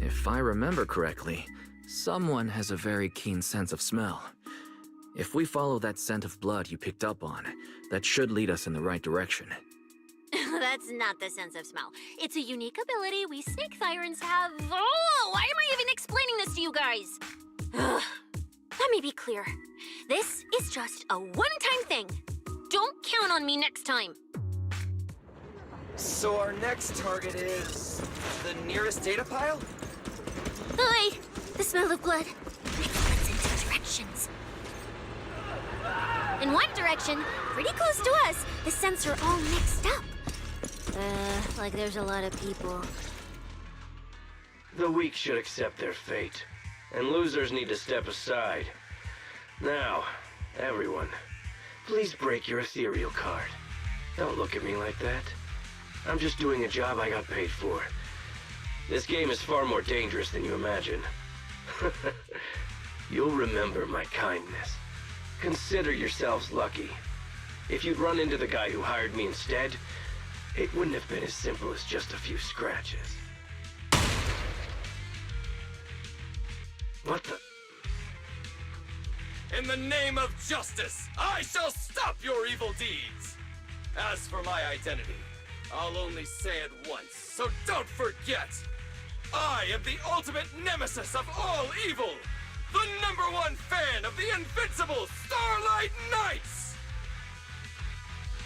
Speaker 3: If I remember correctly, someone has a very keen sense of smell. If we follow that scent of blood you picked up on, that should lead us in the right direction.
Speaker 7: That's not the sense of smell. It's a unique ability we snake sirens have. Oh, why am I even explaining this to you guys? Ugh. Let me be clear. This is just a one-time thing. Don't count on me next time.
Speaker 8: So our next target is the nearest data pile?
Speaker 7: Oh, wait. The smell of blood. It splits into directions. In one direction, pretty close to us, the scents are all mixed up. Like there's a lot of people.
Speaker 13: The weak should accept their fate, and losers need to step aside. Now, everyone, please break your ethereal card. Don't look at me like that. I'm just doing a job I got paid for. This game is far more dangerous than you imagine. You'll remember my kindness. Consider yourselves lucky. If you'd run into the guy who hired me instead, it wouldn't have been as simple as just a few scratches. What the?
Speaker 8: In the name of justice, I shall stop your evil deeds! As for my identity, I'll only say it once, so don't forget! I am the ultimate nemesis of all evil! The #1 fan of the invincible Starlight Knights!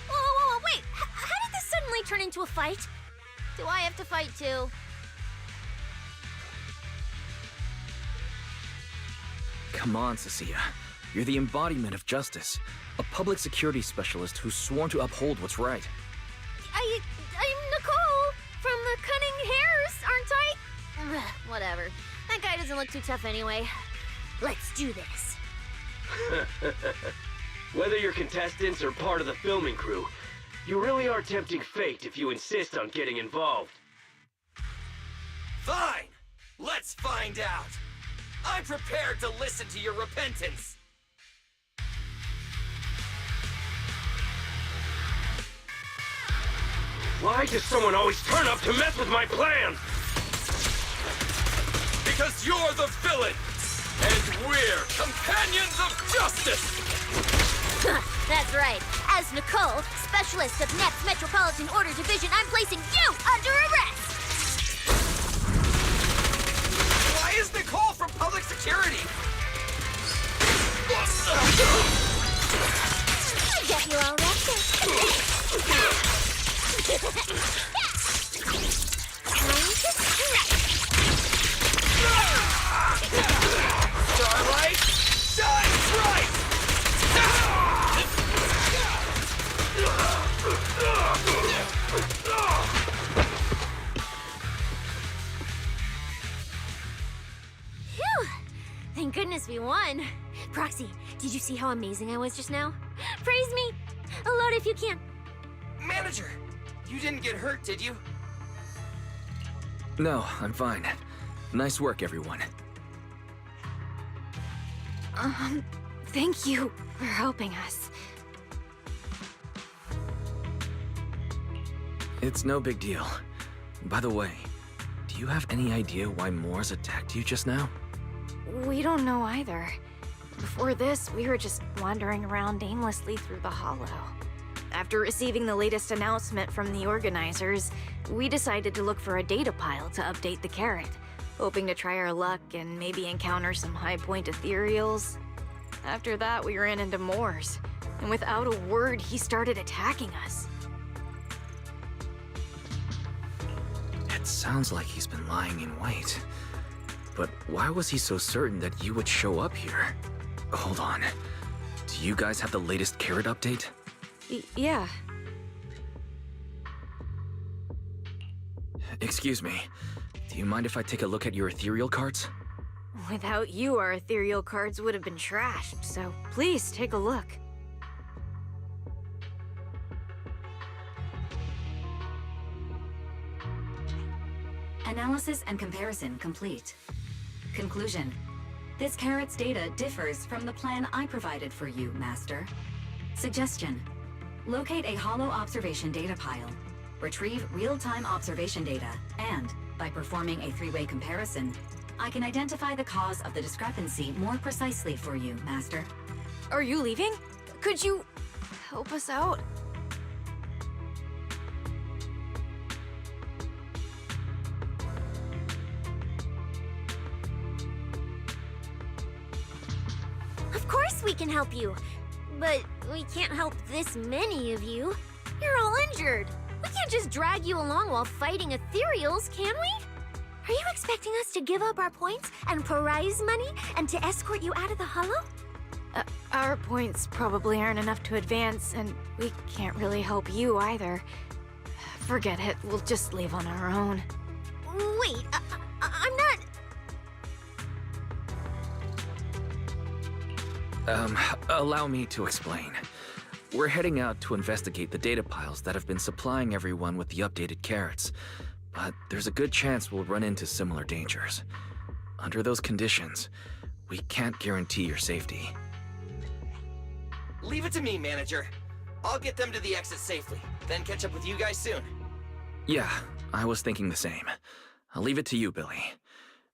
Speaker 7: Whoa, wait! How did this suddenly turn into a fight? Do I have to fight too?
Speaker 3: Come on, Cecilia. You're the embodiment of justice. A public security specialist who's sworn to uphold what's right.
Speaker 7: I'm Nicole from the Cunning Hairs, aren't I? Ugh, whatever. That guy doesn't look too tough anyway. Let's do this.
Speaker 13: Whether you're contestants or part of the filming crew, you really are tempting fate if you insist on getting involved.
Speaker 8: Fine! Let's find out! I'm prepared to listen to your repentance!
Speaker 13: Why does someone always turn up to mess with my plans?
Speaker 8: Because you're the villain! And we're companions of justice!
Speaker 7: That's right. As Nicole, specialist of NEP's Metropolitan Order Division, I'm placing you under arrest!
Speaker 8: Why is Nicole from public security?
Speaker 7: I got you all wrapped up.
Speaker 8: Starlight, shine bright!
Speaker 7: Phew! Thank goodness we won. Proxy, did you see how amazing I was just now? Praise me! Aloud if you can.
Speaker 8: Manager, you didn't get hurt, did you?
Speaker 3: No, I'm fine. Nice work, everyone.
Speaker 12: Thank you for helping us.
Speaker 3: It's no big deal. By the way, do you have any idea why Moors attacked you just now?
Speaker 12: We don't know either. Before this, we were just wandering around aimlessly through the hollow. After receiving the latest announcement from the organizers, we decided to look for a data pile to update the carrot, hoping to try our luck and maybe encounter some high-point ethereals. After that, we ran into Moors, and without a word, he started attacking us.
Speaker 3: It sounds like he's been lying in wait. But why was he so certain that you would show up here? Hold on. Do you guys have the latest carrot update?
Speaker 12: Yeah.
Speaker 3: Excuse me. Do you mind if I take a look at your ethereal cards?
Speaker 12: Without you, our ethereal cards would have been trashed, so please take a look.
Speaker 4: Analysis and comparison complete. Conclusion. This carrot's data differs from the plan I provided for you, Master. Suggestion. Locate a hollow observation data pile. Retrieve real-time observation data, and, by performing a three-way comparison, I can identify the cause of the discrepancy more precisely for you, Master.
Speaker 14: Are you leaving? Could you help us out?
Speaker 1: Of course we can help you. But we can't help this many of you. You're all injured. We can't just drag you along while fighting ethereals, can we? Are you expecting us to give up our points and prize money and to escort you out of the hollow?
Speaker 14: Our points probably aren't enough to advance, and we can't really help you either. Forget it, we'll just leave on our own.
Speaker 1: Wait, I'm not...
Speaker 3: Allow me to explain. We're heading out to investigate the data piles that have been supplying everyone with the updated carrots, but there's a good chance we'll run into similar dangers. Under those conditions, we can't guarantee your safety.
Speaker 8: Leave it to me, manager. I'll get them to the exit safely, then catch up with you guys soon.
Speaker 3: Yeah, I was thinking the same. I'll leave it to you, Billy.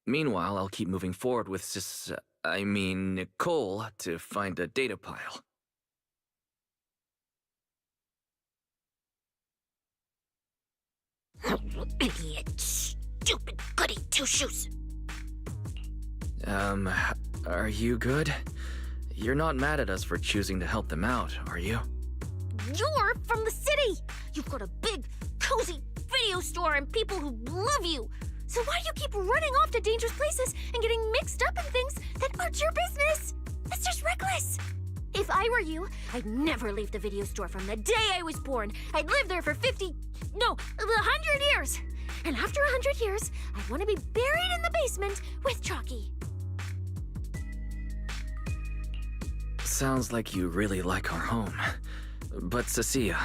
Speaker 3: Meanwhile, I'll keep moving forward with Nicole to find a data pile.
Speaker 1: Idiot. Stupid goody two-shoes.
Speaker 3: Are you good? You're not mad at us for choosing to help them out, are you?
Speaker 1: You're from the city! You've got a big, cozy video store and people who love you! So why do you keep running off to dangerous places and getting mixed up in things that aren't your business? That's just reckless! If I were you, I'd never leave the video store from the day I was born. I'd live there for 100 years! And after 100 years, I want to be buried in the basement with Chalky.
Speaker 3: Sounds like you really like our home. But Cecilia,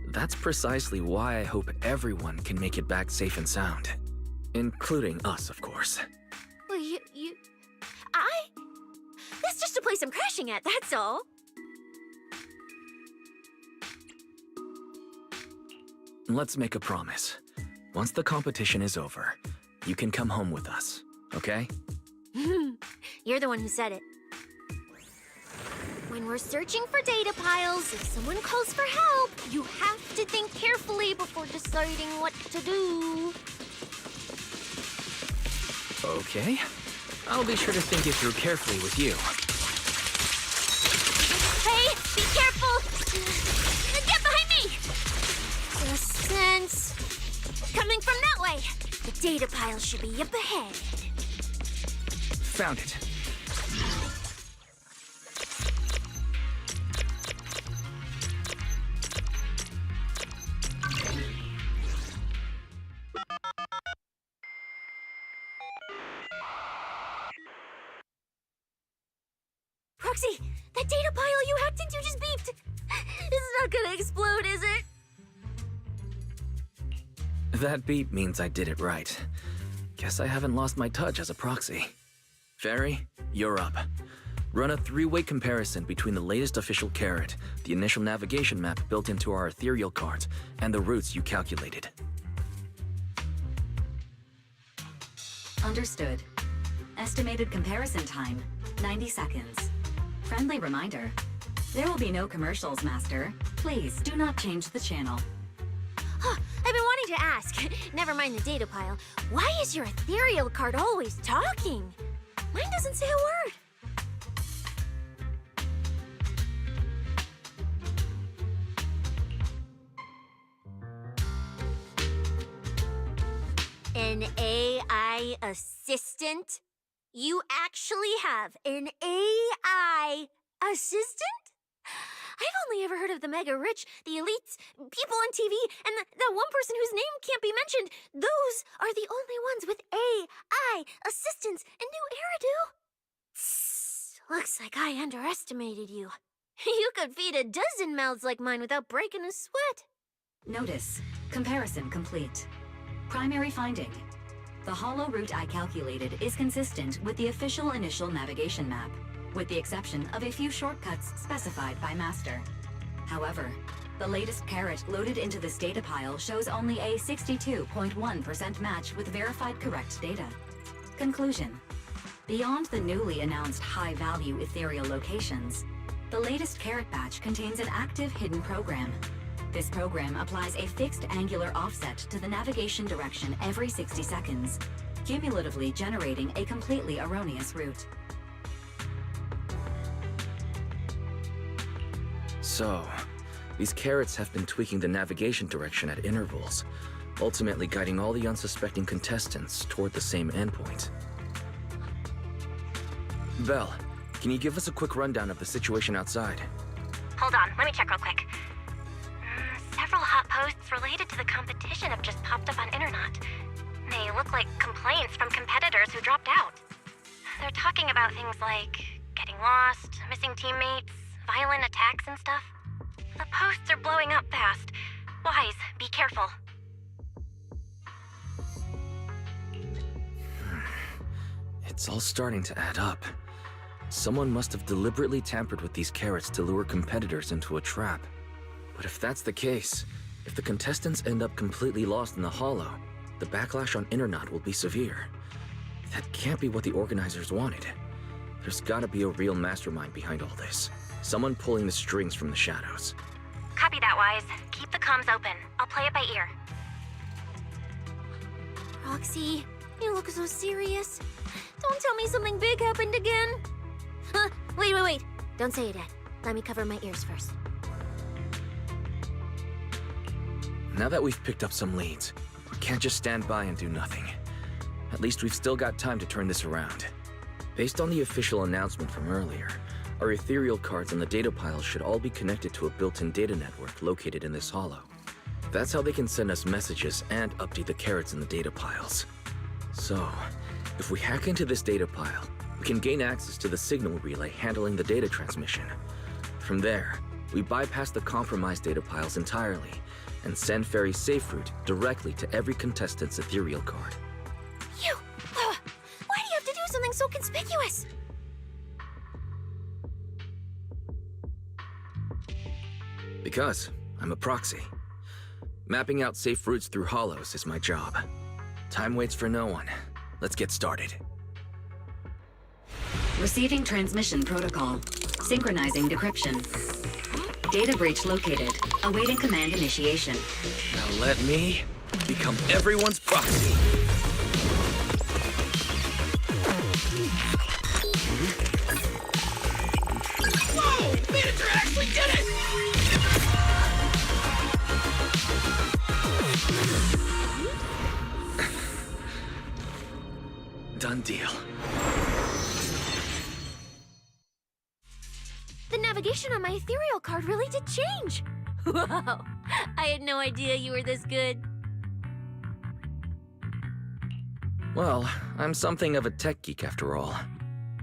Speaker 3: that's precisely why I hope everyone can make it back safe and sound. Including us, of course.
Speaker 1: Well, that's just a place I'm crashing at, that's all.
Speaker 3: Let's make a promise. Once the competition is over, you can come home with us, okay?
Speaker 1: You're the one who said it. When we're searching for data piles, if someone calls for help, you have to think carefully before deciding what to do.
Speaker 3: Okay. I'll be sure to think it through carefully with you.
Speaker 1: Hey, be careful! Get behind me! Sense. Coming from that way. The data pile should be up ahead.
Speaker 3: Found it.
Speaker 1: Roxy, that data pile you hacked into just beeped. It's not gonna explode, is it?
Speaker 3: That beep means I did it right. Guess I haven't lost my touch as a proxy. Fairy, you're up. Run a three-way comparison between the latest official carrot, the initial navigation map built into our ethereal cards, and the routes you calculated.
Speaker 4: Understood. Estimated comparison time, 90 seconds. Friendly reminder, there will be no commercials, Master. Please do not change the channel.
Speaker 1: I've been wanting to ask, never mind the data pile, why is your ethereal card always talking? Mine doesn't say a word. An AI assistant? You actually have an AI assistant? I've only ever heard of the mega rich, the elites, people on TV, and that one person whose name can't be mentioned. Those are the only ones with AI assistants in New Eridu. Looks like I underestimated you. You could feed a dozen mouths like mine without breaking a sweat.
Speaker 4: Notice, comparison complete. Primary finding. The hollow route I calculated is consistent with the official initial navigation map, with the exception of a few shortcuts specified by Master. However, The latest carrot loaded into this data pile shows only a 62.1% match with verified correct data. Conclusion. Beyond the newly announced high-value ethereal locations, the latest carrot batch contains an active hidden program. This program applies a fixed angular offset to the navigation direction every 60 seconds, cumulatively generating a completely erroneous route.
Speaker 3: So, these carrots have been tweaking the navigation direction at intervals, ultimately guiding all the unsuspecting contestants toward the same endpoint. Belle, can you give us a quick rundown of the situation outside?
Speaker 1: Hold on, let me check real quick. Several hot posts related to the competition have just popped up on Internet. They look like complaints from competitors who dropped out. They're talking about things like getting lost, missing teammates, violent attacks and stuff. The posts are blowing up fast. Wise, be careful.
Speaker 3: It's all starting to add up. Someone must have deliberately tampered with these carrots to lure competitors into a trap. But if that's the case, if the contestants end up completely lost in the hollow, the backlash on Internet will be severe. That can't be what the organizers wanted. There's gotta be a real mastermind behind all this. Someone pulling the strings from the shadows.
Speaker 1: Copy that, Wise. Keep the comms open. I'll play it by ear. Roxy, you look so serious. Don't tell me something big happened again. Wait. Don't say it yet. Let me cover my ears first.
Speaker 3: Now that we've picked up some leads, we can't just stand by and do nothing. At least we've still got time to turn this around. Based on the official announcement from earlier, our ethereal cards and the data piles should all be connected to a built-in data network located in this hollow. That's how they can send us messages and update the carrots in the data piles. So, if we hack into this data pile, we can gain access to the signal relay handling the data transmission. From there, we bypass the compromised data piles entirely and send Fairy's safe route directly to every contestant's ethereal card.
Speaker 1: Why do you have to do something so conspicuous?
Speaker 3: Because I'm a proxy. Mapping out safe routes through hollows is my job. Time waits for no one. Let's get started.
Speaker 4: Receiving transmission protocol. Synchronizing decryption. Data breach located. Awaiting command initiation.
Speaker 3: Now let me become everyone's proxy.
Speaker 8: Whoa! Manager actually did it!
Speaker 3: Done deal.
Speaker 1: The navigation on my ethereal card really did change. Wow, I had no idea you were this good.
Speaker 3: Well, I'm something of a tech geek after all.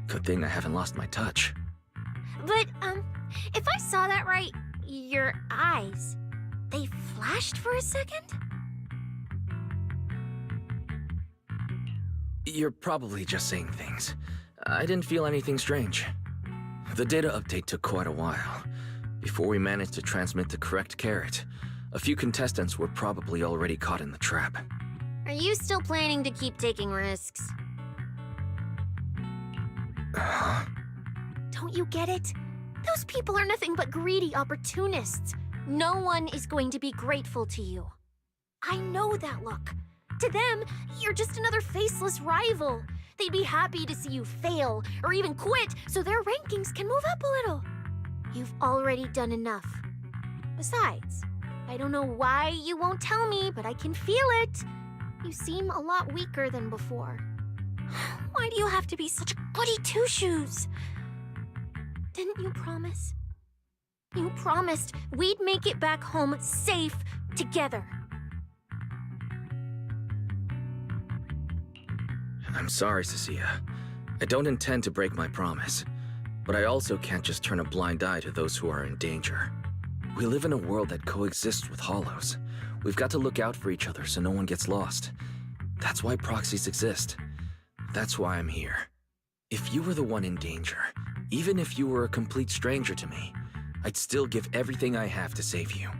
Speaker 3: Good thing I haven't lost my touch.
Speaker 1: But, if I saw that right, your eyes, they flashed for a second?
Speaker 3: You're probably just saying things. I didn't feel anything strange. The data update took quite a while. Before we managed to transmit the correct carrot, a few contestants were probably already caught in the trap.
Speaker 1: Are you still planning to keep taking risks?
Speaker 3: Huh?
Speaker 1: Don't you get it? Those people are nothing but greedy opportunists. No one is going to be grateful to you. I know that look. To them, you're just another faceless rival. They'd be happy to see you fail or even quit so their rankings can move up a little. You've already done enough. Besides, I don't know why you won't tell me, but I can feel it. You seem a lot weaker than before. Why do you have to be such a goody two-shoes? Didn't you promise? You promised we'd make it back home safe together.
Speaker 3: I'm sorry, Cecilia. I don't intend to break my promise, but I also can't just turn a blind eye to those who are in danger. We live in a world that coexists with hollows. We've got to look out for each other so no one gets lost. That's why proxies exist. That's why I'm here. If you were the one in danger, even if you were a complete stranger to me, I'd still give everything I have to save you.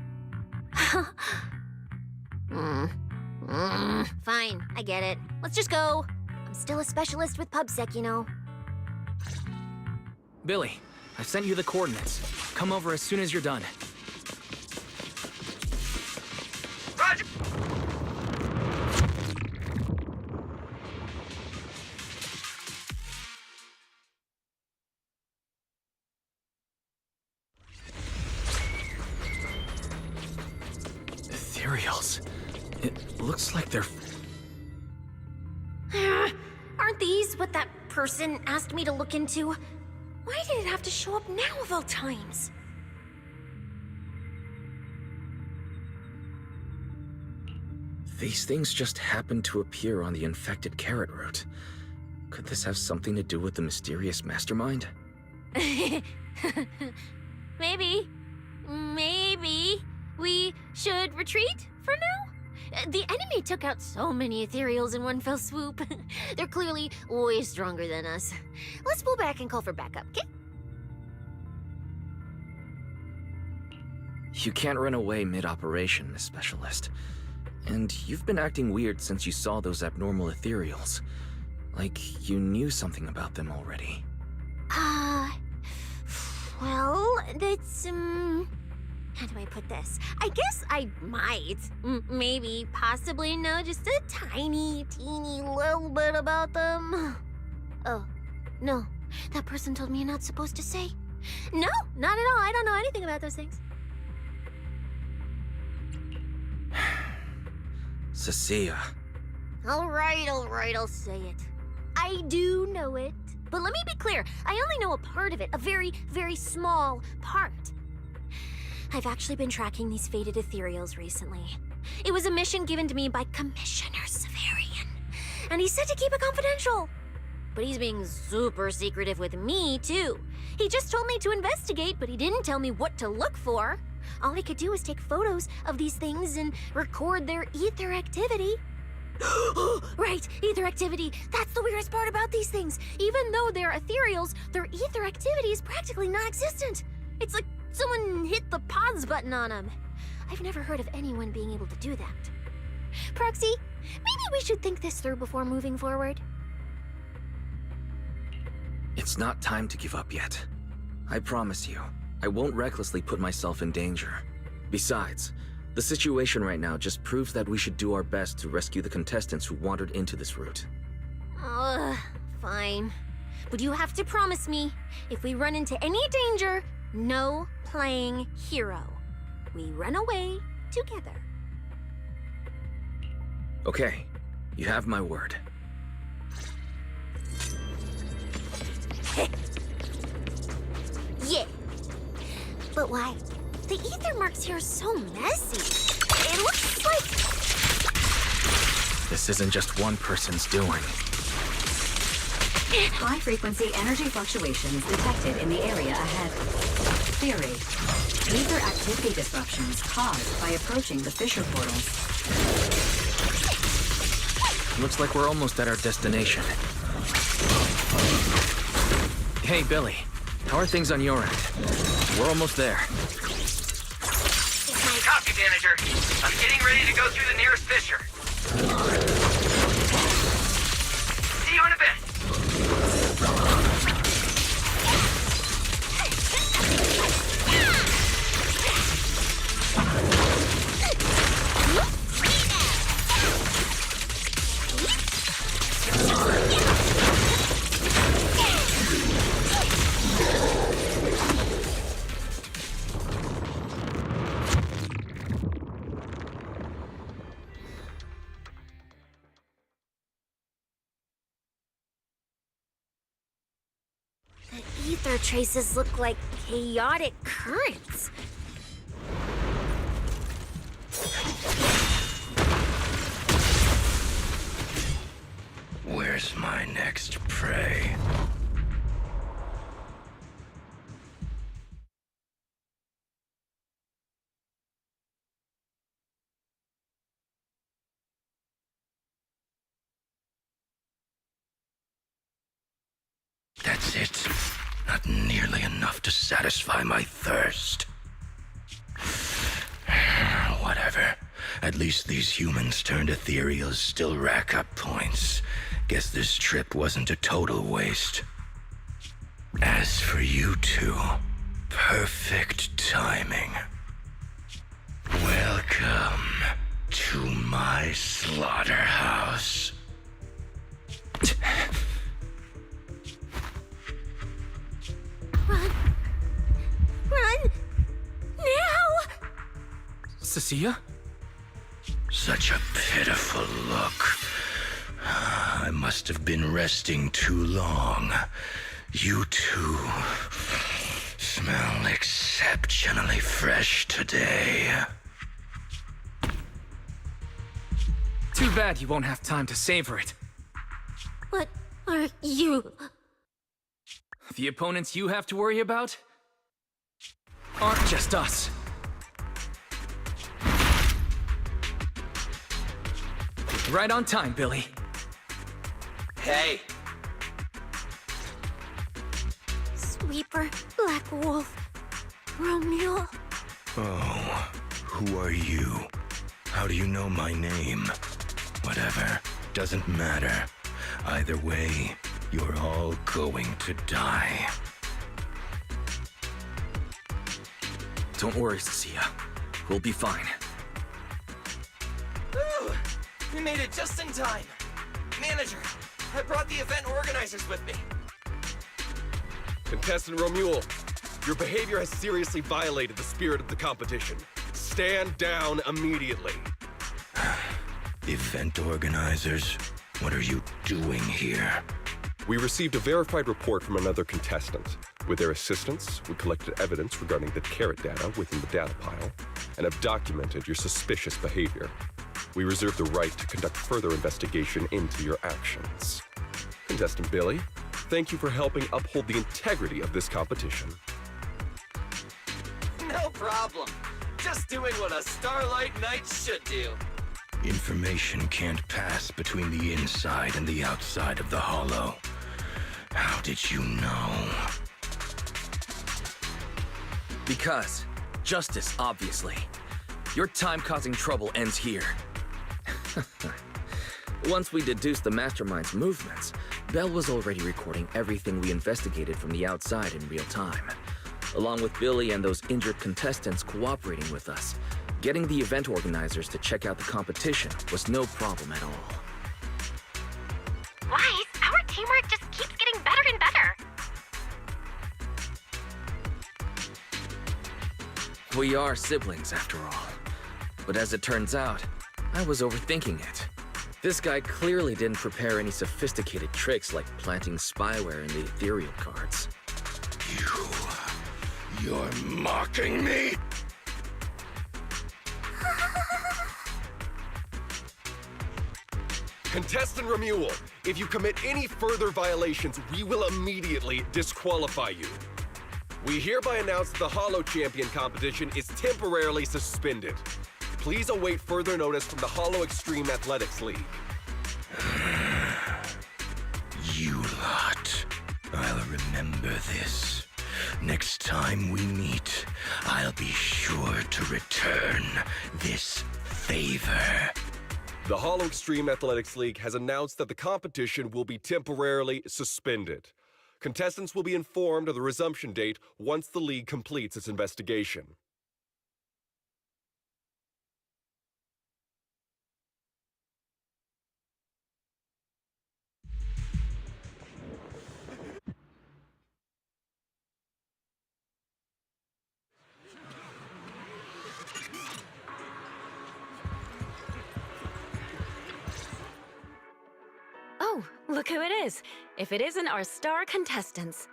Speaker 1: Fine, I get it. Let's just go. I'm still a specialist with PubSec, you know.
Speaker 3: Billy, I've sent you the coordinates. Come over as soon as you're done.
Speaker 8: Roger!
Speaker 3: Ethereals. It looks like they're...
Speaker 1: Aren't these what that person asked me to look into? Why did it have to show up now of all times?
Speaker 3: These things just happened to appear on the infected carrot route. Could this have something to do with the mysterious mastermind?
Speaker 1: Maybe. Maybe we should retreat for now? The enemy took out so many ethereals in one fell swoop. They're clearly way stronger than us. Let's pull back and call for backup, okay?
Speaker 3: You can't run away mid-operation, Miss Specialist. And you've been acting weird since you saw those abnormal ethereals. Like you knew something about them already.
Speaker 1: Well, that's, how do I put this? I guess I might, maybe, possibly know just a tiny, teeny little bit about them. Oh, no. That person told me you're not supposed to say. No, not at all. I don't know anything about those things.
Speaker 3: Cecilia.
Speaker 1: All right, I'll say it. I do know it. But let me be clear, I only know a part of it, a very, very small part. I've actually been tracking these faded ethereals recently. It was a mission given to me by Commissioner Severian, and he said to keep it confidential. But he's being super secretive with me, too. He just told me to investigate, but he didn't tell me what to look for. All he could do was take photos of these things and record their ether activity. Right, ether activity. That's the weirdest part about these things. Even though they're ethereals, their ether activity is practically non-existent. It's like someone hit the pause button on them. I've never heard of anyone being able to do that. Proxy, maybe we should think this through before moving forward.
Speaker 3: It's not time to give up yet. I promise you, I won't recklessly put myself in danger. Besides, the situation right now just proves that we should do our best to rescue the contestants who wandered into this route.
Speaker 1: Fine. But you have to promise me, if we run into any danger, no playing hero. We run away together.
Speaker 3: Okay, you have my word.
Speaker 1: Yeah. But why? The ether marks here are so messy. It looks like...
Speaker 3: This isn't just one person's doing.
Speaker 4: High-frequency energy fluctuations detected in the area ahead. Theory: ether activity disruptions caused by approaching the fissure portals.
Speaker 3: Looks like we're almost at our destination. Hey, Billy. How are things on your end? We're almost there.
Speaker 8: Copy, manager. I'm getting ready to go through the nearest fissure. See you in a bit.
Speaker 1: The ether traces look like chaotic currents.
Speaker 13: Where's my next prey? That's it. Not nearly enough to satisfy my thirst.
Speaker 15: Whatever. At least these humans turned ethereals still rack up points. Guess this trip wasn't a total waste. As for you two, perfect timing. Welcome to my slaughterhouse.
Speaker 7: Run! Run! Now!
Speaker 3: Cecilia?
Speaker 15: Such a pitiful look. I must have been resting too long. You two smell exceptionally fresh today.
Speaker 3: Too bad you won't have time to savor it.
Speaker 7: What are you?
Speaker 3: The opponents you have to worry about aren't just us. Right on time, Billy.
Speaker 8: Hey,
Speaker 7: Sweeper, Black Wolf, Romeo.
Speaker 15: Oh, who are you? How do you know my name? Whatever, doesn't matter. Either way, you're all going to die.
Speaker 3: Don't worry, Cecilia. We'll be fine.
Speaker 8: ooh, we made it just in time. Manager, I brought the event organizers with me.
Speaker 10: Contestant Romuald, your behavior has seriously violated the spirit of the competition. Stand down immediately.
Speaker 15: Event organizers, what are you doing here?
Speaker 10: We received a verified report from another contestant. With their assistance, we collected evidence regarding the carrot data within the data pile and have documented your suspicious behavior. We reserve the right to conduct further investigation into your actions. Contestant Billy, thank you for helping uphold the integrity of this competition.
Speaker 8: No problem. Just doing what a Starlight Knight should do.
Speaker 15: Information can't pass between the inside and the outside of the Hollow. How did you know?
Speaker 3: Because justice, obviously. Your time causing trouble ends here. Once we deduced the mastermind's movements, Belle was already recording everything we investigated from the outside in real time. Along with Billy and those injured contestants cooperating with us, getting the event organizers to check out the competition was no problem at all.
Speaker 2: Wise, our teamwork just keeps getting better and better.
Speaker 3: We are siblings, after all. But as it turns out, I was overthinking it. This guy clearly didn't prepare any sophisticated tricks like planting spyware in the ethereal cards.
Speaker 15: You're mocking me?
Speaker 10: Contestant Romuald, if you commit any further violations, we will immediately disqualify you. We hereby announce that the Hollow Champion competition is temporarily suspended. Please await further notice from the Hollow Extreme Athletics League.
Speaker 15: You lot. I'll remember this. Next time we meet, I'll be sure to return this favor.
Speaker 10: The Hollow Extreme Athletics League has announced that the competition will be temporarily suspended. Contestants will be informed of the resumption date once the league completes its investigation.
Speaker 9: Oh, look who it is. If it isn't our star contestants.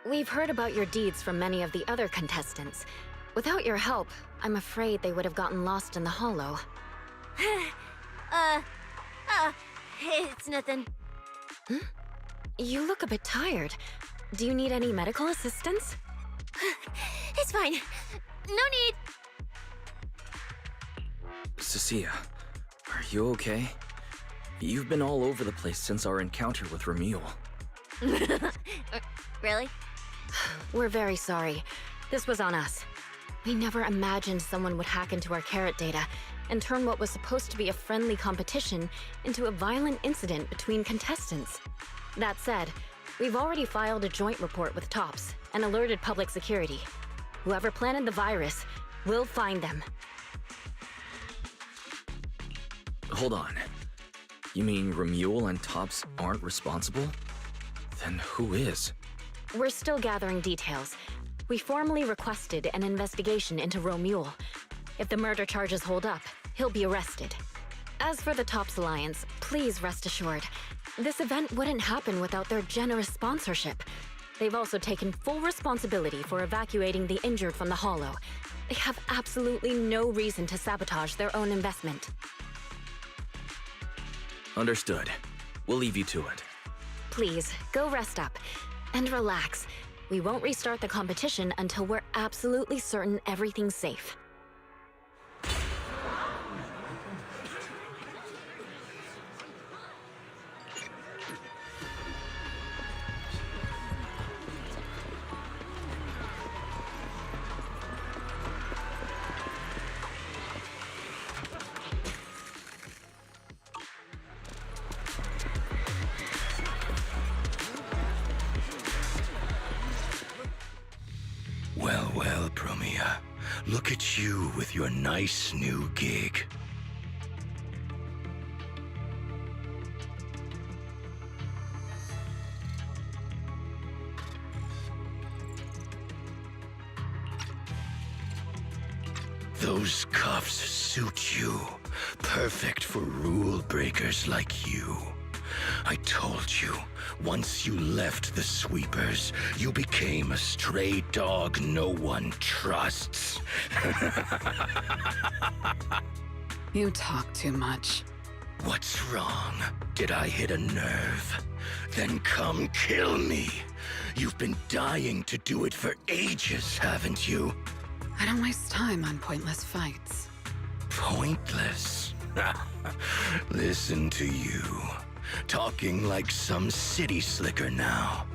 Speaker 9: We've heard about your deeds from many of the other contestants. Without your help, I'm afraid they would have gotten lost in the Hollow.
Speaker 7: It's nothing.
Speaker 9: You look a bit tired. Do you need any medical assistance?
Speaker 7: It's fine. No need.
Speaker 3: Cecilia, are you okay? You've been all over the place since our encounter with Romuald.
Speaker 7: Really?
Speaker 9: We're very sorry. This was on us. We never imagined someone would hack into our carrot data and turn what was supposed to be a friendly competition into a violent incident between contestants. That said, we've already filed a joint report with TOPS and alerted public security. Whoever planted the virus, we'll find them.
Speaker 3: Hold on. You mean Remule and Tops aren't responsible? Then who is?
Speaker 9: We're still gathering details. We formally requested an investigation into Romule. If the murder charges hold up, he'll be arrested. As for the Tops Alliance, please rest assured, this event wouldn't happen without their generous sponsorship. They've also taken full responsibility for evacuating the injured from the Hollow. They have absolutely no reason to sabotage their own investment.
Speaker 3: Understood. We'll leave you to it.
Speaker 9: Please, go rest up. And relax. We won't restart the competition until we're absolutely certain everything's safe.
Speaker 15: Well, Promia. Look at you with your nice new gig. Those cuffs suit you. Perfect for rule breakers like you. I told you, once you left the Sweepers, you became a stray dog no one trusts.
Speaker 16: You talk too much.
Speaker 15: What's wrong? Did I hit a nerve? Then come kill me. You've been dying to do it for ages, haven't you?
Speaker 16: I don't waste time on pointless fights.
Speaker 15: Pointless? Listen to you. Talking like some city slicker now.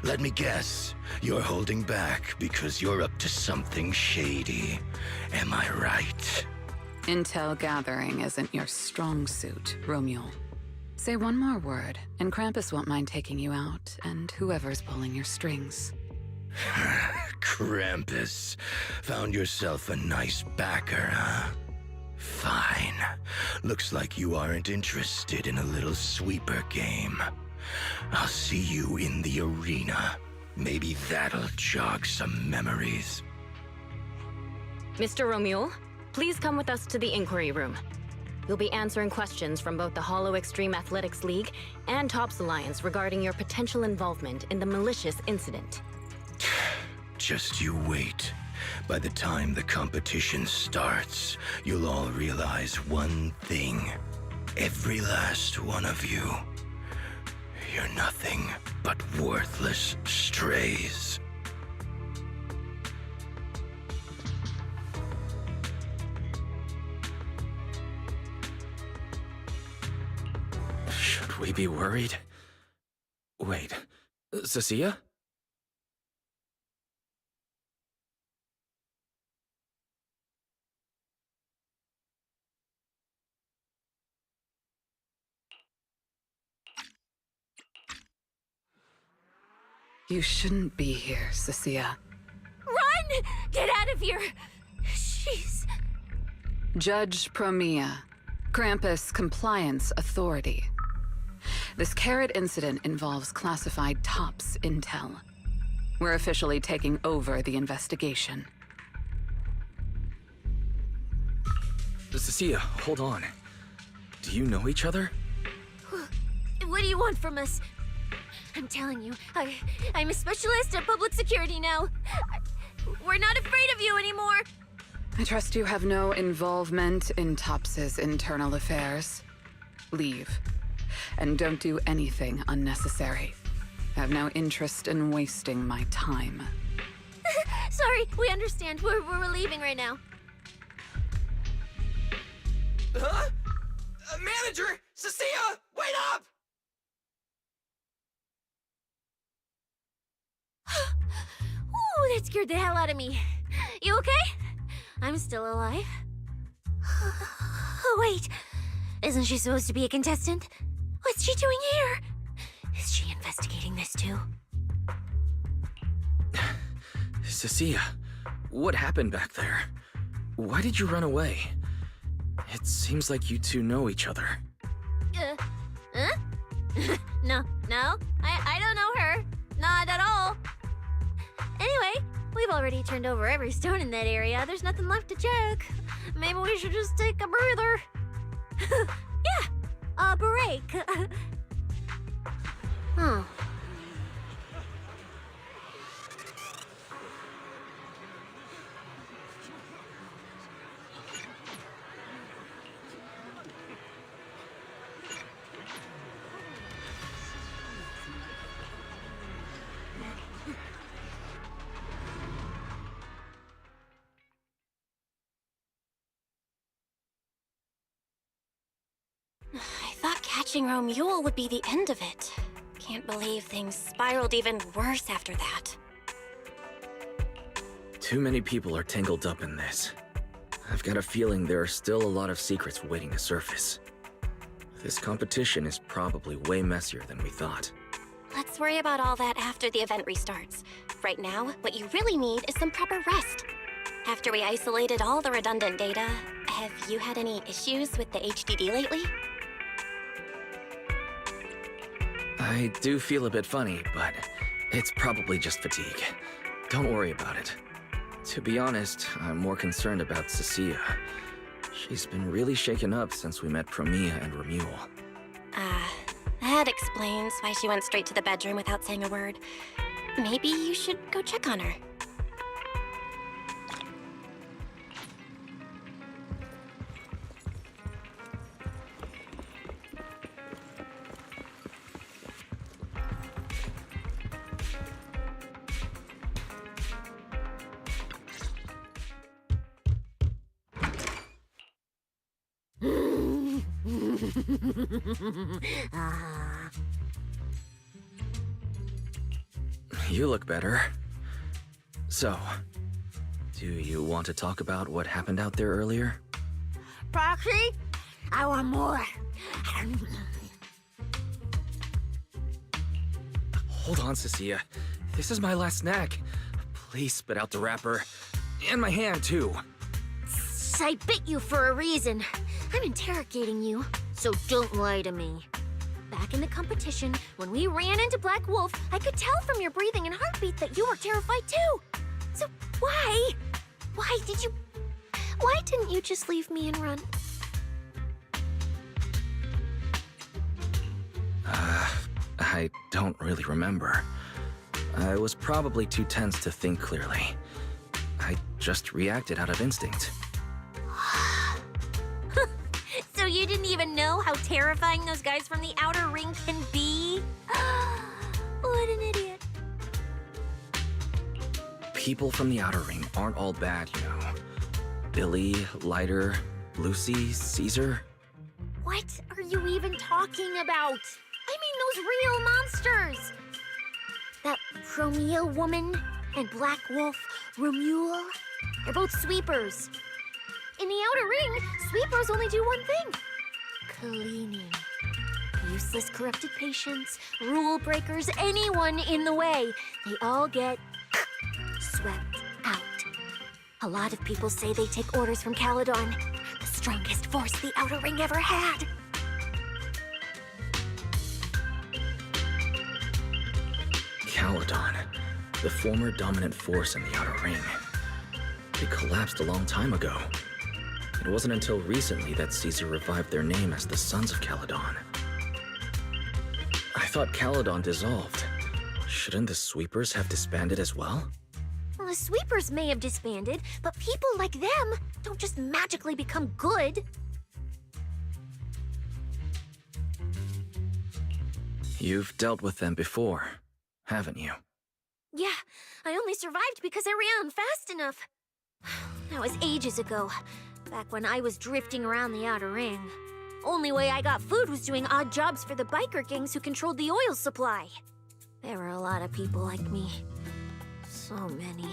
Speaker 15: Let me guess, you're holding back because you're up to something shady. Am I right?
Speaker 16: Intel gathering isn't your strong suit, Romule. Say one more word, and Krampus won't mind taking you out, and whoever's pulling your strings.
Speaker 15: Krampus. Found yourself a nice backer, huh? Fine. Looks like you aren't interested in a little sweeper game. I'll see you in the arena. Maybe that'll jog some memories.
Speaker 9: Mr. Romule, please come with us to the inquiry room. You'll be answering questions from both the Hollow Extreme Athletics League and Tops Alliance regarding your potential involvement in the malicious incident.
Speaker 15: Just you wait. By the time the competition starts, you'll all realize one thing. Every last one of you. You're nothing but worthless strays.
Speaker 3: Should we be worried? Wait, Cecilia?
Speaker 16: You shouldn't be here, Cecilia.
Speaker 7: Run! Get out of here! She's...
Speaker 16: Judge Promia, Krampus Compliance Authority. This carrot incident involves classified TOPS intel. We're officially taking over the investigation.
Speaker 3: Cecilia, hold on. Do you know each other?
Speaker 7: What do you want from us? I'm telling you, I'm a specialist at public security now. We're not afraid of you anymore.
Speaker 16: I trust you have no involvement in TOPS's internal affairs. Leave. And don't do anything unnecessary. I have no interest in wasting my time.
Speaker 7: Sorry, we understand. We're leaving right now.
Speaker 8: Huh? Manager! Cecilia! Wait up!
Speaker 7: Ooh, that scared the hell out of me. You okay? I'm still alive. Oh, wait. Isn't she supposed to be a contestant? What's she doing here? Is she investigating this too?
Speaker 3: Cecilia, what happened back there? Why did you run away? It seems like you two know each other.
Speaker 7: Huh? No, I don't know her. Not at all. Anyway, we've already turned over every stone in that area. There's nothing left to check. Maybe we should just take a breather. Yeah, a break. Huh.
Speaker 2: I thought catching Romule would be the end of it. Can't believe things spiraled even worse after that.
Speaker 3: Too many people are tangled up in this. I've got a feeling there are still a lot of secrets waiting to surface. This competition is probably way messier than we thought.
Speaker 2: Let's worry about all that after the event restarts. Right now, what you really need is some proper rest. After we isolated all the redundant data, have you had any issues with the HDD lately?
Speaker 3: I do feel a bit funny, but it's probably just fatigue. Don't worry about it. To be honest, I'm more concerned about Cecilia. She's been really shaken up since we met Promia and Romule.
Speaker 2: That explains why she went straight to the bedroom without saying a word. Maybe you should go check on her.
Speaker 3: You look better. So, do you want to talk about what happened out there earlier?
Speaker 7: Proxy, I want more.
Speaker 3: Hold on, Cecilia. This is my last snack. Please spit out the wrapper. And my hand, too.
Speaker 7: I bit you for a reason. I'm interrogating you, so don't lie to me. Back in the competition, when we ran into Black Wolf, I could tell from your breathing and heartbeat that you were terrified too. So why? Why didn't you just leave me and run?
Speaker 3: I don't really remember. I was probably too tense to think clearly. I just reacted out of instinct.
Speaker 7: So you didn't even know how terrifying those guys from the outer ring can be? What an idiot.
Speaker 3: People from the outer ring aren't all bad, you know. Billy, Lighter, Lucy, Caesar.
Speaker 1: What are you even talking about? I mean those real monsters!
Speaker 7: That Promia woman and Black Wolf, Romule, they're both sweepers. In the outer ring, sweepers only do one thing. Cleaning. Useless corrupted patients, rule breakers, anyone in the way. They all get swept out. A lot of people say they take orders from Caledon, the strongest force the outer ring ever had.
Speaker 3: Caledon, the former dominant force in the outer ring. It collapsed a long time ago. It wasn't until recently that Caesar revived their name as the Sons of Caledon. I thought Caledon dissolved. Shouldn't the Sweepers have disbanded as well?
Speaker 7: Well, the sweepers may have disbanded, but people like them don't just magically become good.
Speaker 3: You've dealt with them before, haven't you?
Speaker 7: Yeah, I only survived because I ran fast enough. That was ages ago, back when I was drifting around the outer ring. Only way I got food was doing odd jobs for the biker gangs who controlled the oil supply. There were a lot of people like me. So many.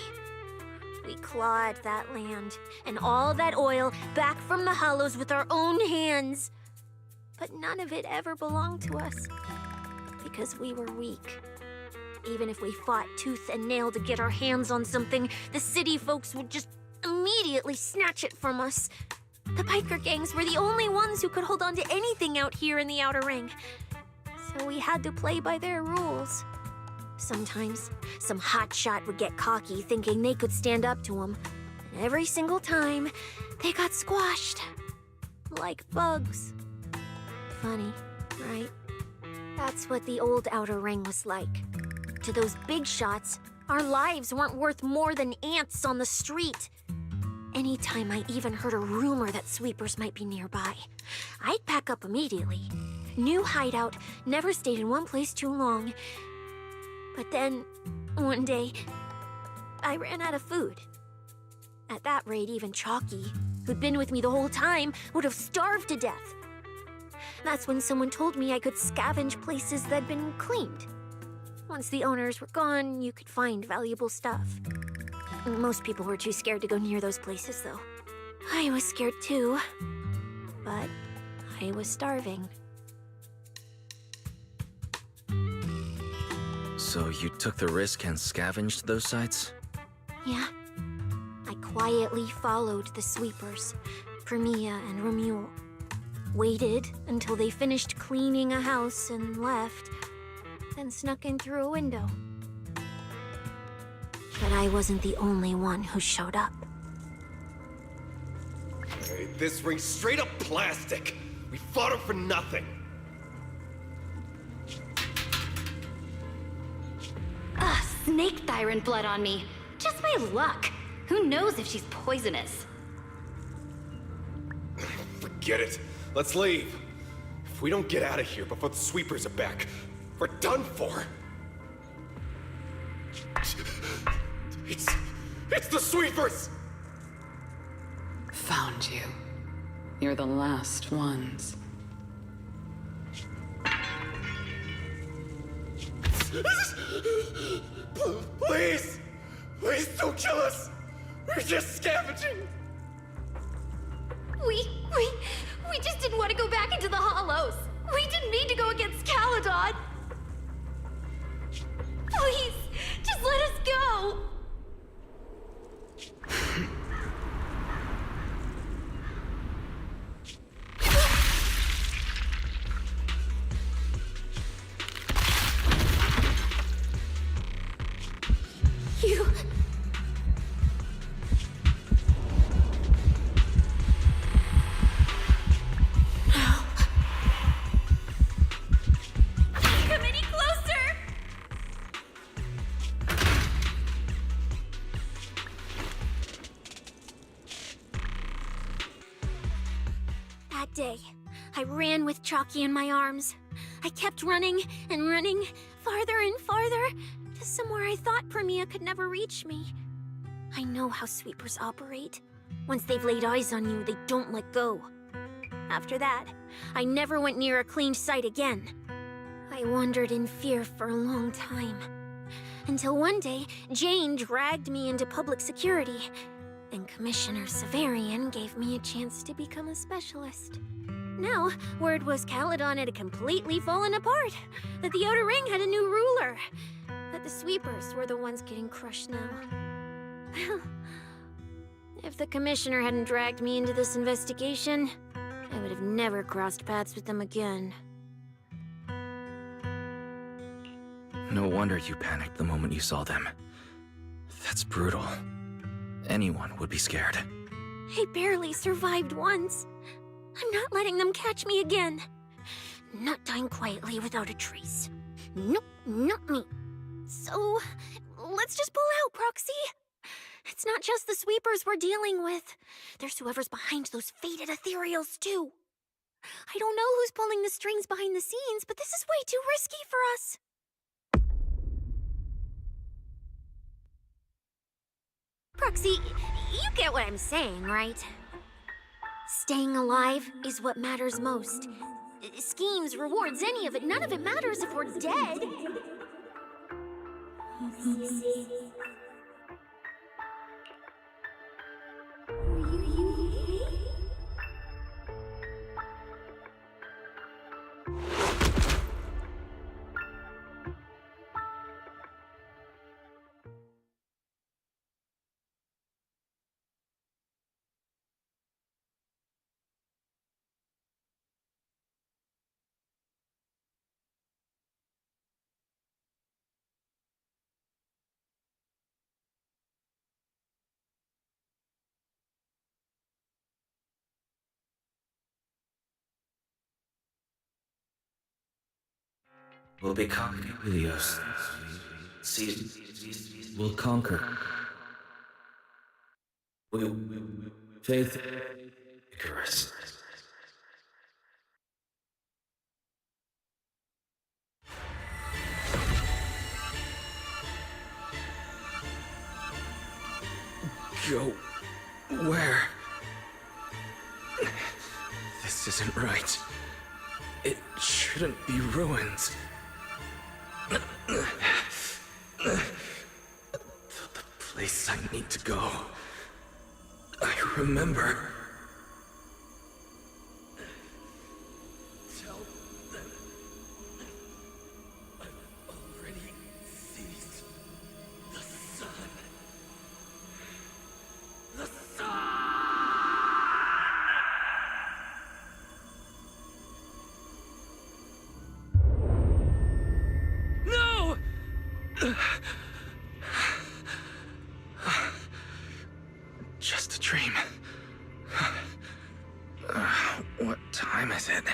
Speaker 7: We clawed that land and all that oil back from the hollows with our own hands. But none of it ever belonged to us because we were weak. Even if we fought tooth and nail to get our hands on something, the city folks would just immediately snatch it from us. The biker gangs were the only ones who could hold on to anything out here in the Outer Ring. So we had to play by their rules. Sometimes, some hotshot would get cocky thinking they could stand up to them. And every single time, they got squashed. Like bugs. Funny, right? That's what the old Outer Ring was like. To those big shots, our lives weren't worth more than ants on the street. Anytime I even heard a rumor that sweepers might be nearby, I'd pack up immediately. New hideout, never stayed in one place too long. But then, one day, I ran out of food. At that rate, even Chalky, who'd been with me the whole time, would have starved to death. That's when someone told me I could scavenge places that'd been cleaned. Once the owners were gone, you could find valuable stuff. Most people were too scared to go near those places, though. I was scared too, but I was starving.
Speaker 3: So you took the risk and scavenged those sites?
Speaker 7: Yeah. I quietly followed the sweepers, Premia and Romuald. Waited until they finished cleaning a house and left, then snuck in through a window. But I wasn't the only one who showed up.
Speaker 10: Hey, this ring's straight up plastic. We fought her for nothing.
Speaker 5: Ugh, snake tyrant blood on me. Just my luck. Who knows if she's poisonous?
Speaker 10: Forget it. Let's leave. If we don't get out of here before the sweepers are back, we're done for. It's the sweepers!
Speaker 16: Found you. You're the last ones.
Speaker 10: Please! Please don't kill us! We're just scavenging!
Speaker 2: We just didn't want to go back into the hollows. We didn't mean to go against Caledon. Please, just let us go.
Speaker 7: You...
Speaker 2: Come any closer.
Speaker 7: That day, I ran with Chalky in my arms. I kept running and running, farther and farther, to somewhere I thought Premia could never reach me. I know how sweepers operate. Once they've laid eyes on you, they don't let go. After that, I never went near a cleaned site again. I wandered in fear for a long time. Until one day, Jane dragged me into public security, and Commissioner Severian gave me a chance to become a specialist. Now, word was Caledon had completely fallen apart, that the Outer Ring had a new ruler, that the sweepers were the ones getting crushed now. Well, if the Commissioner hadn't dragged me into this investigation, I would have never crossed paths with them again.
Speaker 3: No wonder you panicked the moment you saw them. That's brutal. Anyone would be scared.
Speaker 7: I barely survived once. I'm not letting them catch me again. Not dying quietly without a trace. Nope, not me. So, let's just pull out, Proxy. It's not just the sweepers we're dealing with. There's whoever's behind those faded ethereals, too. I don't know who's pulling the strings behind the scenes, but this is way too risky for us. Proxy, you get what I'm saying, right? Staying alive is what matters most. Schemes, rewards, any of it, none of it matters if we're dead.
Speaker 3: will become Helios. Seasons will conquer. Faith, Icarus. Go where? This isn't right. It shouldn't be ruins. The place I need to go. I remember. Tell them I've already seized the sun. The sun! No! Just a dream. What time is it?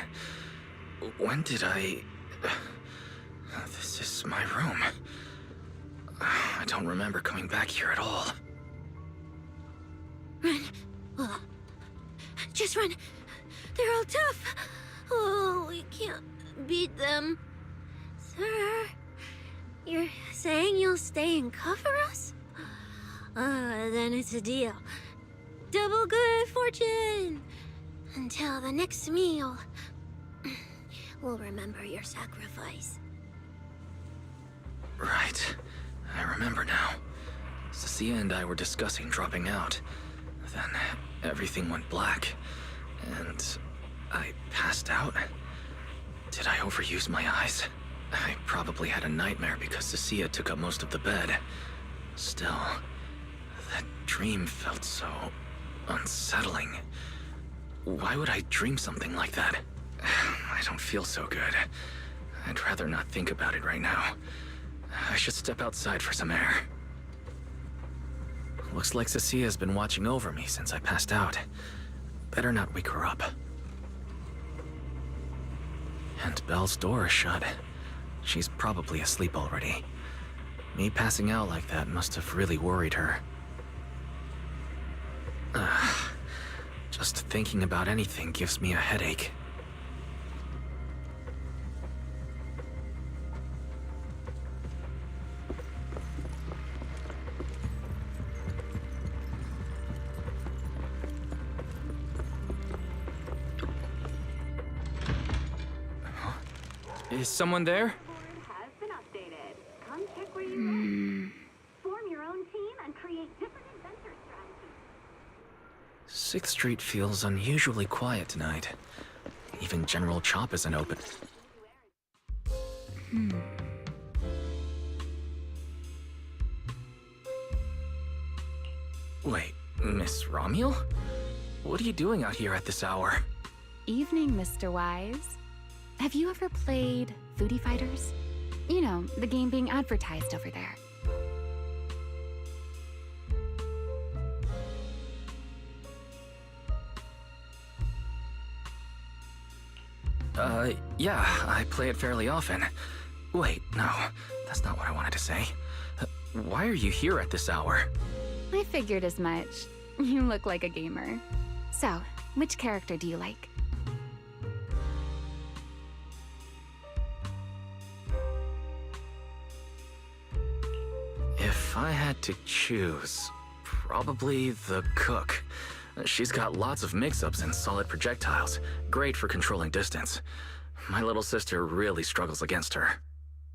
Speaker 3: When did I... This is my room. I don't remember coming back here at all.
Speaker 1: Run. Oh. Just run. They're all tough. Oh, we can't beat them. Sir, you're saying you'll stay and cover us? Then it's a deal. Double good fortune. Until the next meal. We'll remember your sacrifice.
Speaker 3: Right. I remember now. Cecilia and I were discussing dropping out. Then everything went black, and I passed out. Did I overuse my eyes? I probably had a nightmare because Cecilia took up most of the bed. Still, that dream felt so unsettling. Why would I dream something like that? I don't feel so good. I'd rather not think about it right now. I should step outside for some air. Looks like Cecilia's been watching over me since I passed out. Better not wake her up. And Belle's door is shut. She's probably asleep already. Me passing out like that must have really worried her. Just thinking about anything gives me a headache. Is someone there?
Speaker 17: Has been updated. Come check where you form your own team and create different adventure strategies.
Speaker 3: 6th Street feels unusually quiet tonight. Even General Chop isn't open. Wait, Miss Romuel? What are you doing out here at this hour?
Speaker 12: Evening, Mr. Wise. Have you ever played Foodie Fighters? You know, the game being advertised over there.
Speaker 3: Yeah, I play it fairly often. Wait, no, that's not what I wanted to say. Why are you here at this hour?
Speaker 12: I figured as much. You look like a gamer. So, which character do you like?
Speaker 3: If I had to choose, probably the cook. She's got lots of mix-ups and solid projectiles, great for controlling distance. My little sister really struggles against her.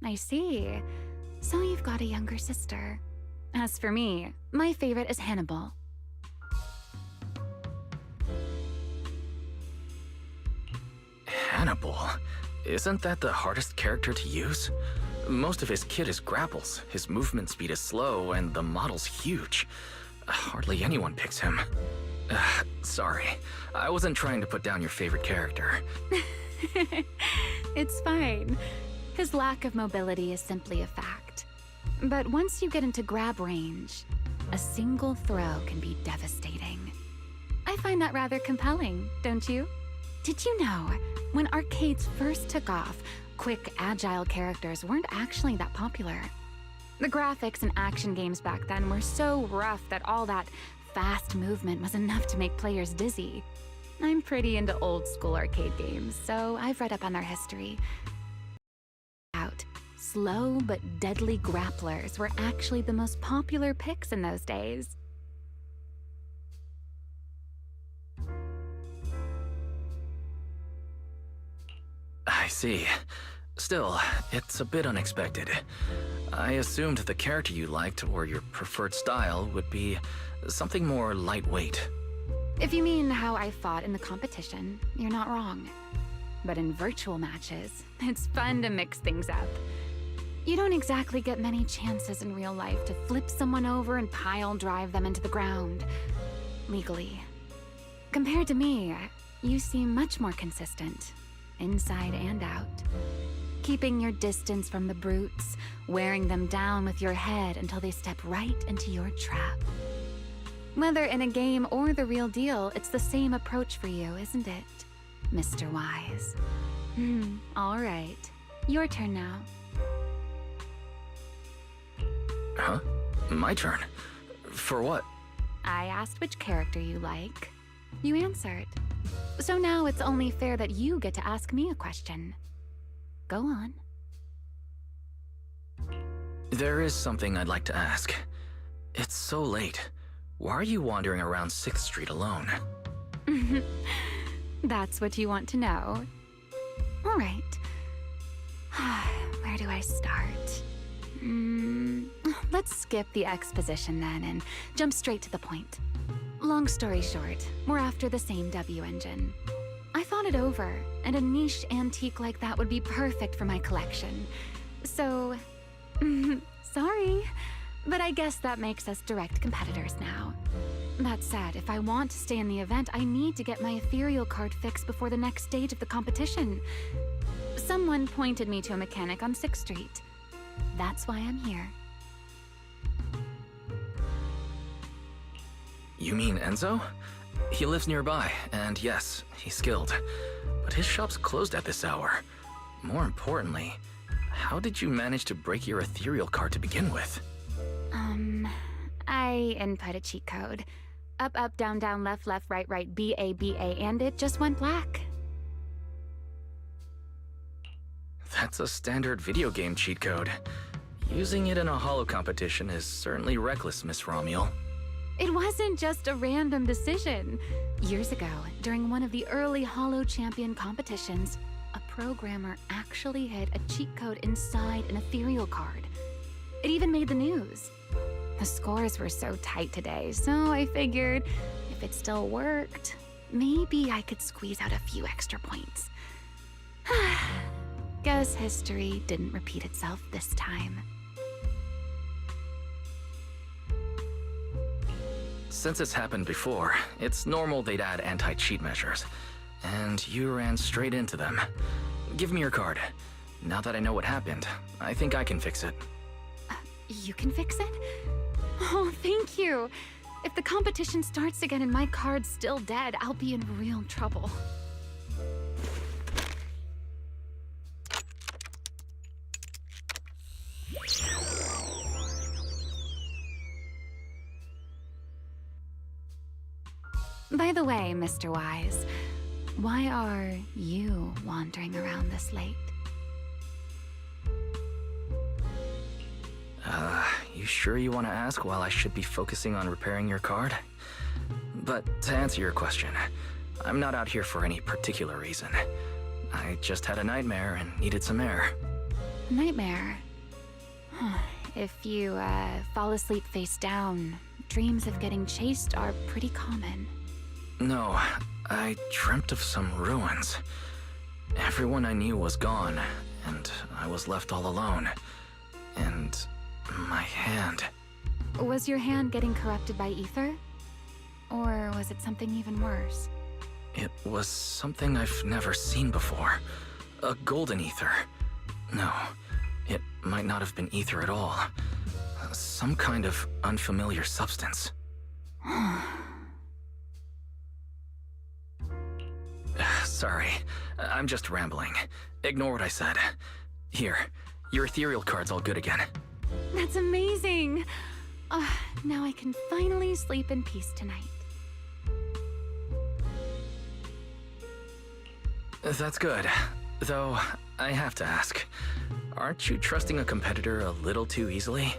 Speaker 12: I see. So you've got a younger sister. As for me, my favorite is Hannibal.
Speaker 3: Hannibal? Isn't that the hardest character to use? Most of his kit is grapples, his movement speed is slow, and the model's huge. Hardly anyone picks him. Sorry, I wasn't trying to put down your favorite character.
Speaker 12: It's fine. His lack of mobility is simply a fact. But once you get into grab range, a single throw can be devastating. I find that rather compelling, don't you? Did you know, when arcades first took off, quick, agile characters weren't actually that popular? The graphics in action games back then were so rough that all that fast movement was enough to make players dizzy. I'm pretty into old school arcade games, so I've read up on their history. Slow but deadly grapplers were actually the most popular picks in those days.
Speaker 3: I see. Still, it's a bit unexpected. I assumed the character you liked or your preferred style would be something more lightweight.
Speaker 12: If you mean how I fought in the competition, you're not wrong. But in virtual matches, it's fun to mix things up. You don't exactly get many chances in real life to flip someone over and pile drive them into the ground. Legally. Compared to me, you seem much more consistent, inside and out. Keeping your distance from the brutes, wearing them down with your head until they step right into your trap. Whether in a game or the real deal, it's the same approach for you, isn't it, Mr. Wise? All right. Your turn now.
Speaker 3: Huh? My turn? For what?
Speaker 12: I asked which character you like. You answered. So now it's only fair that you get to ask me a question. Go on.
Speaker 3: There is something I'd like to ask. It's so late. Why are you wandering around 6th Street alone?
Speaker 12: That's what you want to know. All right. Where do I start? Let's skip the exposition then and jump straight to the point. Long story short, we're after the same W engine. I thought it over, and a niche antique like that would be perfect for my collection. So, sorry, but I guess that makes us direct competitors now. That said, if I want to stay in the event, I need to get my ethereal card fixed before the next stage of the competition. Someone pointed me to a mechanic on 6th Street. That's why I'm here.
Speaker 3: You mean Enzo? He lives nearby, and yes, he's skilled. But his shop's closed at this hour. More importantly, how did you manage to break your ethereal card to begin with?
Speaker 12: I input a cheat code. Up, up, down, down, left, left, right, right, B-A, B-A, and it just went black.
Speaker 3: That's a standard video game cheat code. Using it in a holo competition is certainly reckless, Miss Romuel.
Speaker 12: It wasn't just a random decision. Years ago, during one of the early Holo Champion competitions, a programmer actually hid a cheat code inside an ethereal card. It even made the news. The scores were so tight today, so I figured if it still worked, maybe I could squeeze out a few extra points. Guess history didn't repeat itself this time.
Speaker 3: Since it's happened before, it's normal they'd add anti-cheat measures. And you ran straight into them. Give me your card. Now that I know what happened, I think I can fix it.
Speaker 12: You can fix it? Oh, thank you. If the competition starts again and my card's still dead, I'll be in real trouble. By the way, Mr. Wise, why are you wandering around this late?
Speaker 3: You sure you want to ask while I should be focusing on repairing your card? But to answer your question, I'm not out here for any particular reason. I just had a nightmare and needed some air.
Speaker 12: Nightmare? If you fall asleep face down, dreams of getting chased are pretty common.
Speaker 3: No, I dreamt of some ruins. Everyone I knew was gone, and I was left all alone. And my hand.
Speaker 12: Was your hand getting corrupted by ether? Or was it something even worse?
Speaker 3: It was something I've never seen before. A golden ether. No, it might not have been ether at all. Some kind of unfamiliar substance. Sorry, I'm just rambling. Ignore what I said. Here, your ethereal card's all good again.
Speaker 12: That's amazing! Now I can finally sleep in peace tonight.
Speaker 3: That's good. Though, I have to ask, aren't you trusting a competitor a little too easily?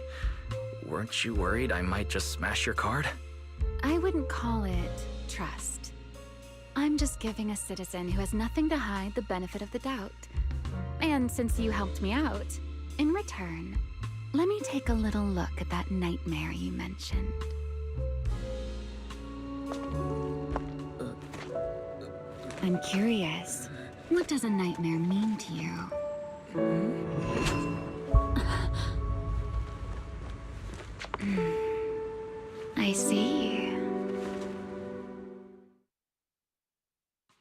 Speaker 3: Weren't you worried I might just smash your card?
Speaker 12: I wouldn't call it trust. I'm just giving a citizen who has nothing to hide the benefit of the doubt. And since you helped me out, in return, let me take a little look at that nightmare you mentioned. I'm curious, what does a nightmare mean to you? I see.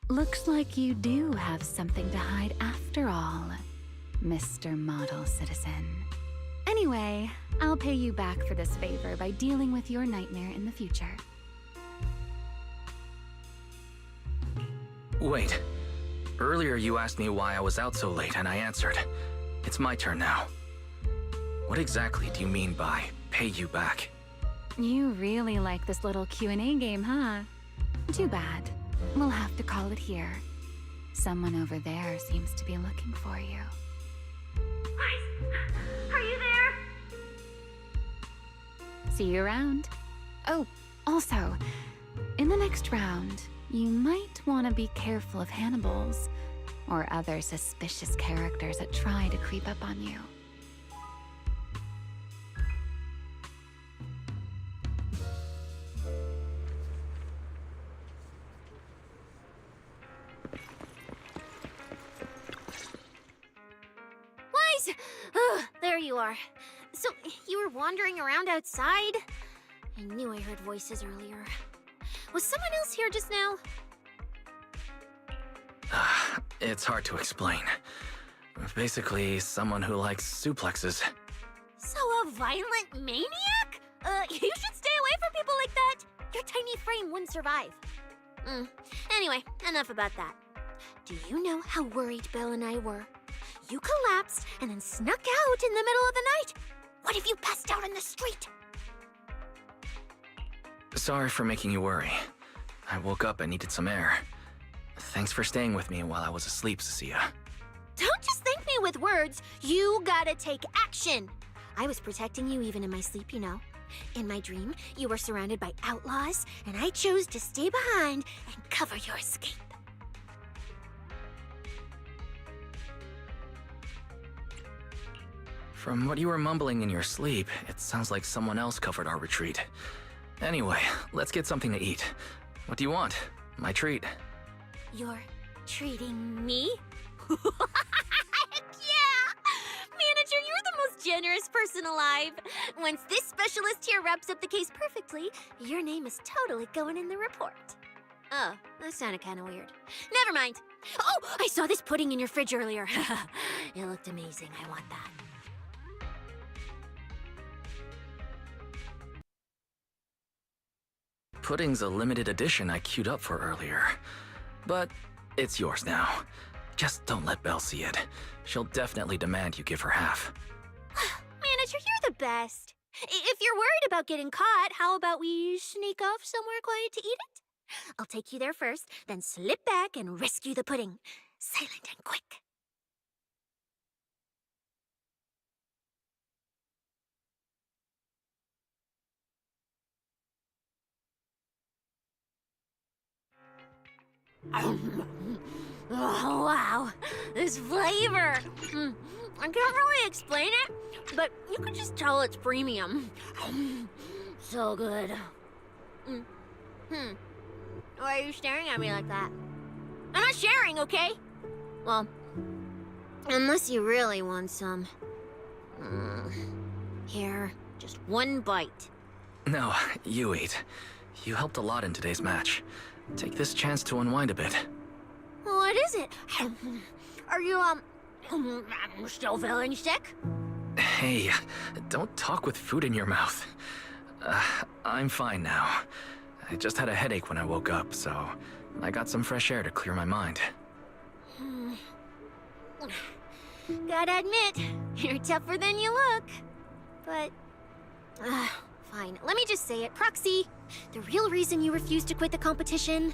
Speaker 12: Looks like you do have something to hide after all, Mr. Model Citizen. Anyway, I'll pay you back for this favor by dealing with your nightmare in the future.
Speaker 3: Wait. Earlier you asked me why I was out so late, and I answered. It's my turn now. What exactly do you mean by pay you back?
Speaker 12: You really like this little Q&A game, huh? Too bad. We'll have to call it here. Someone over there seems to be looking for you.
Speaker 17: Are you there?
Speaker 12: See you around. Oh, also, in the next round, you might want to be careful of Hannibals or other suspicious characters that try to creep up on you.
Speaker 1: Wise! Ugh, there you are. So, you were wandering around outside? I knew I heard voices earlier. Was someone else here just now?
Speaker 3: It's hard to explain. Basically, someone who likes suplexes.
Speaker 1: So a violent maniac? You should stay away from people like that. Your tiny frame wouldn't survive. Anyway, enough about that. Do you know how worried Belle and I were? You collapsed and then snuck out in the middle of the night. What if you passed out in the street?
Speaker 3: Sorry for making you worry. I woke up and needed some air. Thanks for staying with me while I was asleep, Cecilia.
Speaker 1: Don't just thank me with words. You gotta take action. I was protecting you even in my sleep, you know. In my dream, you were surrounded by outlaws, and I chose to stay behind and cover your escape.
Speaker 3: From what you were mumbling in your sleep, it sounds like someone else covered our retreat. Anyway, let's get something to eat. What do you want? My treat.
Speaker 1: You're treating me? Heck yeah! Manager, you're the most generous person alive. Once this specialist here wraps up the case perfectly, your name is totally going in the report. Oh, that sounded kind of weird. Never mind. Oh, I saw this pudding in your fridge earlier. It looked amazing. I want that.
Speaker 3: Pudding's a limited edition I queued up for earlier. But it's yours now. Just don't let Belle see it. She'll definitely demand you give her half.
Speaker 1: Manager, you're the best. If you're worried about getting caught, how about we sneak off somewhere quiet to eat it? I'll take you there first, then slip back and rescue the pudding. Silent and quick. Oh, wow. This flavor. I can't really explain it, but you can just tell it's premium. So good. Why are you staring at me like that? I'm not sharing, okay? Well, unless you really want some. Here, just one bite.
Speaker 3: No, you eat. You helped a lot in today's match. Take this chance to unwind a bit.
Speaker 1: What is it? Are you, still feeling sick?
Speaker 3: Hey, don't talk with food in your mouth. I'm fine now. I just had a headache when I woke up, so I got some fresh air to clear my mind.
Speaker 1: Gotta admit, you're tougher than you look. But, fine. Let me just say it. Proxy, the real reason you refused to quit the competition,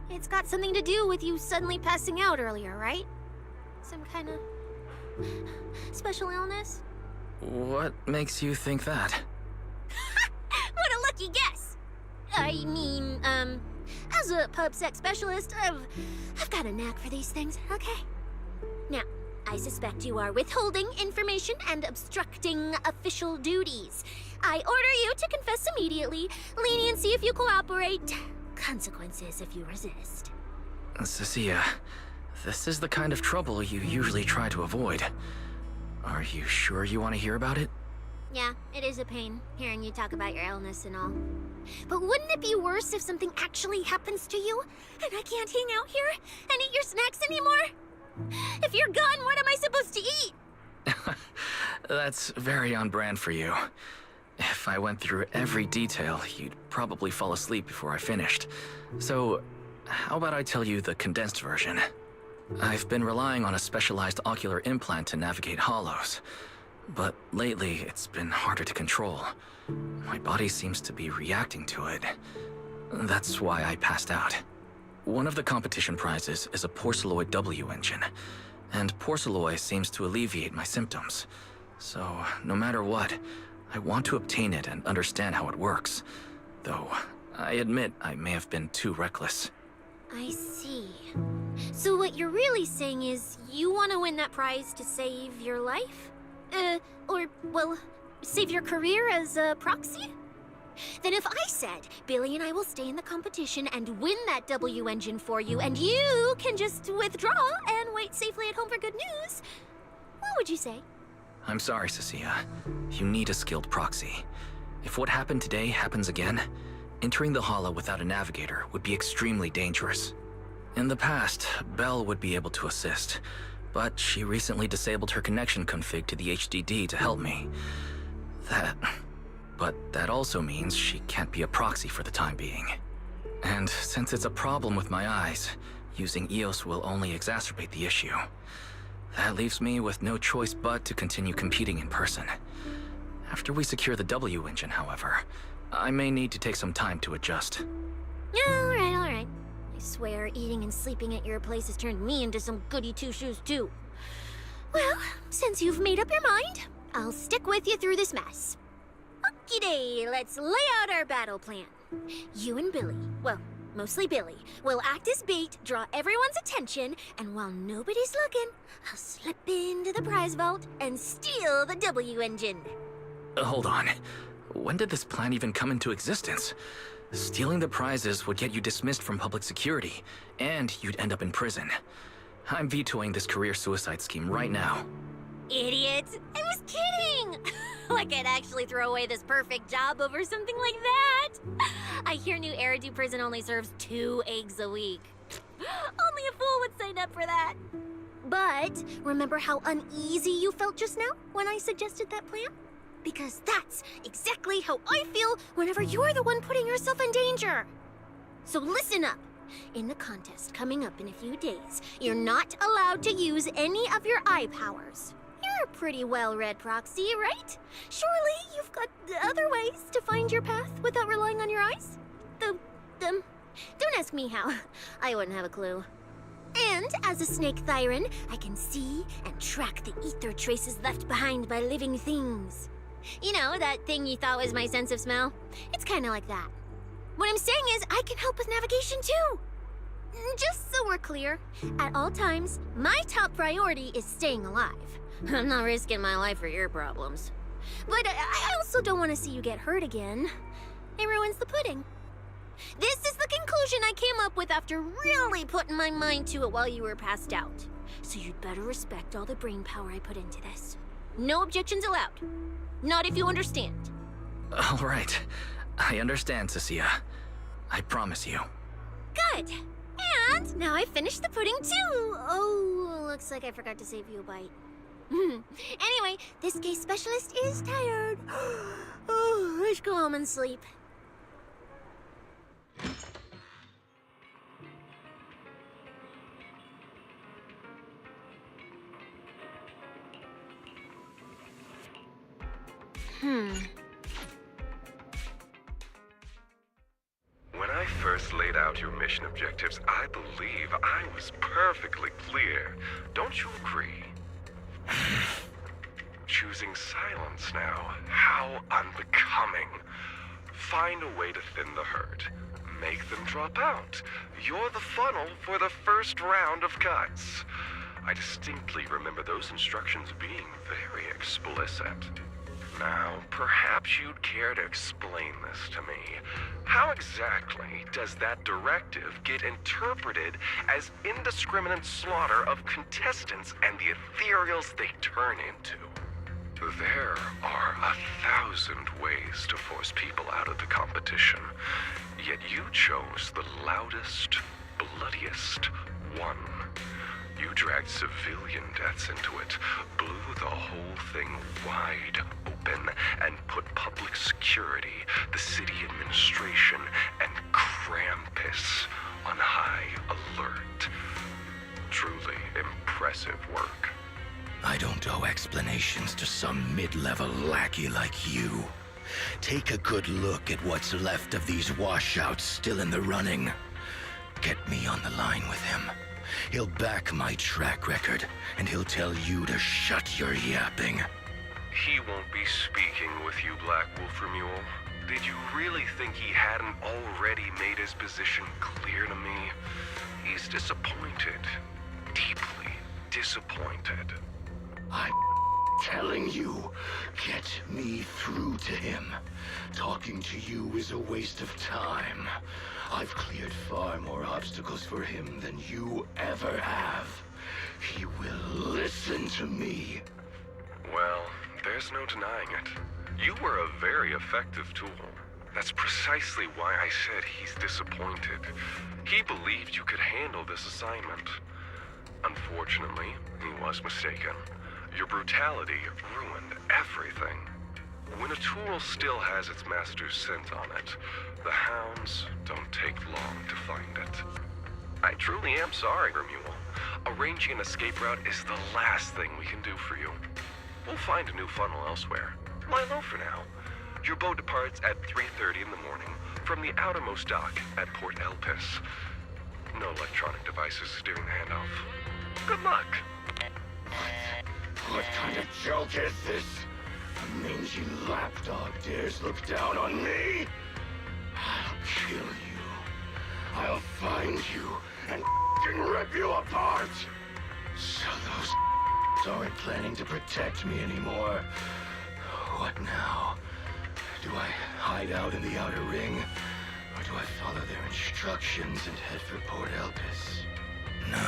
Speaker 1: it's got something to do with you suddenly passing out earlier, right? Some kind of special illness?
Speaker 3: What makes you think that?
Speaker 1: What a lucky guess! I mean, as a pub-sec specialist, I've got a knack for these things, okay? Now, I suspect you are withholding information and obstructing official duties. I order you to confess immediately, leniency if you cooperate, consequences if you resist.
Speaker 3: Cecilia, this is the kind of trouble you usually try to avoid. Are you sure you want to hear about it?
Speaker 1: Yeah, it is a pain, hearing you talk about your illness and all. But wouldn't it be worse if something actually happens to you, and I can't hang out here and eat your snacks anymore? If you're gone, what am I supposed to eat?
Speaker 3: That's very on brand for you. If I went through every detail, you'd probably fall asleep before I finished. So, how about I tell you the condensed version? I've been relying on a specialized ocular implant to navigate hollows. But lately, it's been harder to control. My body seems to be reacting to it. That's why I passed out. One of the competition prizes is a Porceloid W engine, and Porceloid seems to alleviate my symptoms. So, no matter what, I want to obtain it and understand how it works. Though, I admit I may have been too reckless.
Speaker 1: I see. So what you're really saying is you want to win that prize to save your life? Well, save your career as a proxy? Then if I said, Billy and I will stay in the competition and win that W engine for you, and you can just withdraw and wait safely at home for good news, what would you say?
Speaker 3: I'm sorry, Cecilia. You need a skilled proxy. If what happened today happens again, entering the hollow without a navigator would be extremely dangerous. In the past, Belle would be able to assist, but she recently disabled her connection config to the HDD to help me. But that also means she can't be a proxy for the time being. And since it's a problem with my eyes, using EOS will only exacerbate the issue. That leaves me with no choice but to continue competing in person. After we secure the W engine, however, I may need to take some time to adjust.
Speaker 1: Alright. I swear, eating and sleeping at your place has turned me into some goody two-shoes too. Well, since you've made up your mind, I'll stick with you through this mess. Okie-day, let's lay out our battle plan. You and Billy, well, mostly Billy, will act as bait, draw everyone's attention, and while nobody's looking, I'll slip into the prize vault and steal the W engine.
Speaker 3: Hold on. When did this plan even come into existence? Stealing the prizes would get you dismissed from public security, and you'd end up in prison. I'm vetoing this career suicide scheme right now.
Speaker 1: Idiot! I was kidding! Like I'd actually throw away this perfect job over something like that! I hear New Eridu Prison only serves 2 eggs a week. Only a fool would sign up for that. But remember how uneasy you felt just now when I suggested that plan? Because that's exactly how I feel whenever you're the one putting yourself in danger. So listen up. In the contest coming up in a few days, you're not allowed to use any of your eye powers. You're a pretty well-read proxy, right? Surely you've got other ways to find your path without relying on your eyes? Don't ask me how. I wouldn't have a clue. And as a snake Thyran, I can see and track the ether traces left behind by living things. You know, that thing you thought was my sense of smell? It's kind of like that. What I'm saying is, I can help with navigation too. Just so we're clear, at all times, my top priority is staying alive. I'm not risking my life for your problems. But I also don't want to see you get hurt again. It ruins the pudding. This is the conclusion I came up with after really putting my mind to it while you were passed out. So you'd better respect all the brain power I put into this. No objections allowed. Not if you understand.
Speaker 3: All right. I understand, Cecilia. I promise you.
Speaker 1: Good. And now I finished the pudding too. Oh, looks like I forgot to save you a bite. Anyway, this case specialist is tired. Oh, let's go home and sleep.
Speaker 18: When I first laid out your mission objectives, I believe I was perfectly clear. Don't you agree? Choosing silence now. How unbecoming. Find a way to thin the herd. Make them drop out. You're the funnel for the first round of cuts. I distinctly remember those instructions being very explicit. Now, perhaps you'd care to explain this to me. How exactly does that directive get interpreted as indiscriminate slaughter of contestants and the ethereals they turn into? There are 1,000 ways to force people out of the competition, yet you chose the loudest, bloodiest one. You dragged civilian deaths into it, blew the whole thing wide open, and put public security, the city administration, and Krampus on high alert. Truly impressive work.
Speaker 15: I don't owe explanations to some mid-level lackey like you. Take a good look at what's left of these washouts still in the running. Get me on the line with him. He'll back my track record, and he'll tell you to shut your yapping.
Speaker 18: He won't be speaking with you, Black Wolf Remule. Did you really think he hadn't already made his position clear to me? He's disappointed. Deeply disappointed.
Speaker 15: I'm telling you, get me through to him. Talking to you is a waste of time. I've cleared far more obstacles for him than you ever have. He will listen to me.
Speaker 18: Well, there's no denying it. You were a very effective tool. That's precisely why I said he's disappointed. He believed you could handle this assignment. Unfortunately, he was mistaken. Your brutality ruined everything. When a tool still has its master's scent on it, the hounds don't take long to find it. I truly am sorry, Remule. Arranging an escape route is the last thing we can do for you. We'll find a new funnel elsewhere. Lie low for now. Your boat departs at 3:30 in the morning from the outermost dock at Port Elpis. No electronic devices steering the handoff. Good luck.
Speaker 15: What kind of joke is this? A mangy lapdog dares look down on me? I'll kill you. I'll find you and rip you apart. So those aren't planning to protect me anymore. What now? Do I hide out in the outer ring? Or do I follow their instructions and head for Port Elpis? No.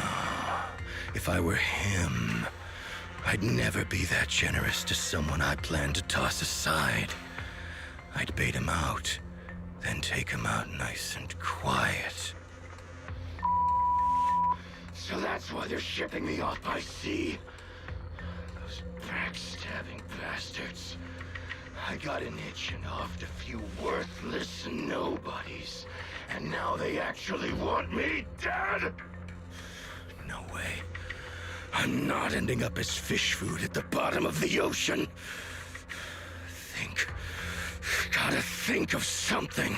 Speaker 15: If I were him, I'd never be that generous to someone I planned to toss aside. I'd bait him out, then take him out nice and quiet. So that's why they're shipping me off by sea. Those backstabbing bastards. I got an itch and offed a few worthless nobodies, and now they actually want me dead? No way. I'm not ending up as fish food at the bottom of the ocean. Gotta think of something.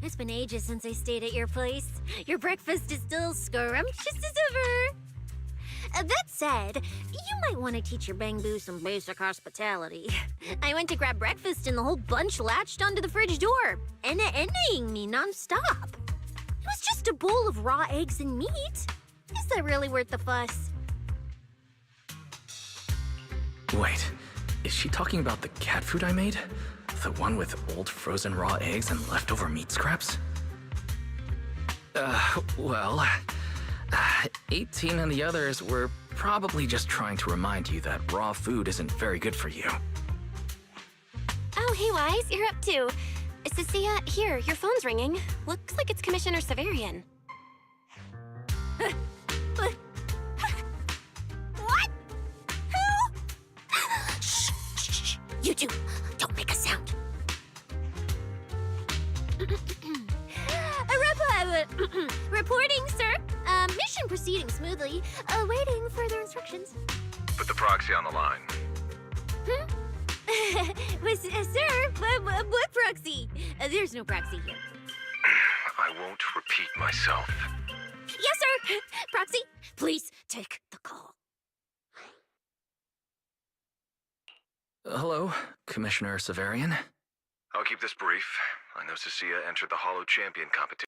Speaker 7: It's been ages since I stayed at your place. Your breakfast is still scrumptious as ever. That said, you might want to teach your Bangbu some basic hospitality. I went to grab breakfast and the whole bunch latched onto the fridge door, ending me nonstop. It was just a bowl of raw eggs and meat. Is that really worth the fuss?
Speaker 3: Wait, is she talking about the cat food I made? The one with old frozen raw eggs and leftover meat scraps? Well, 18 and the others were probably just trying to remind you that raw food isn't very good for you.
Speaker 2: Oh, hey, Wise, you're up too. Cecilia, here, your phone's ringing. Looks like it's Commissioner Severian.
Speaker 7: What? Who? Shh. You two, don't make a sound. Reporting, sir. Mission proceeding smoothly. Awaiting further instructions.
Speaker 18: Put the proxy on the line.
Speaker 7: Sir, what proxy? There's no proxy here.
Speaker 18: I won't repeat myself.
Speaker 7: Yes, sir. Proxy, please take the call.
Speaker 3: Hello, Commissioner Severian.
Speaker 18: I'll keep this brief. I know Cecilia entered the Hollow Champion competition.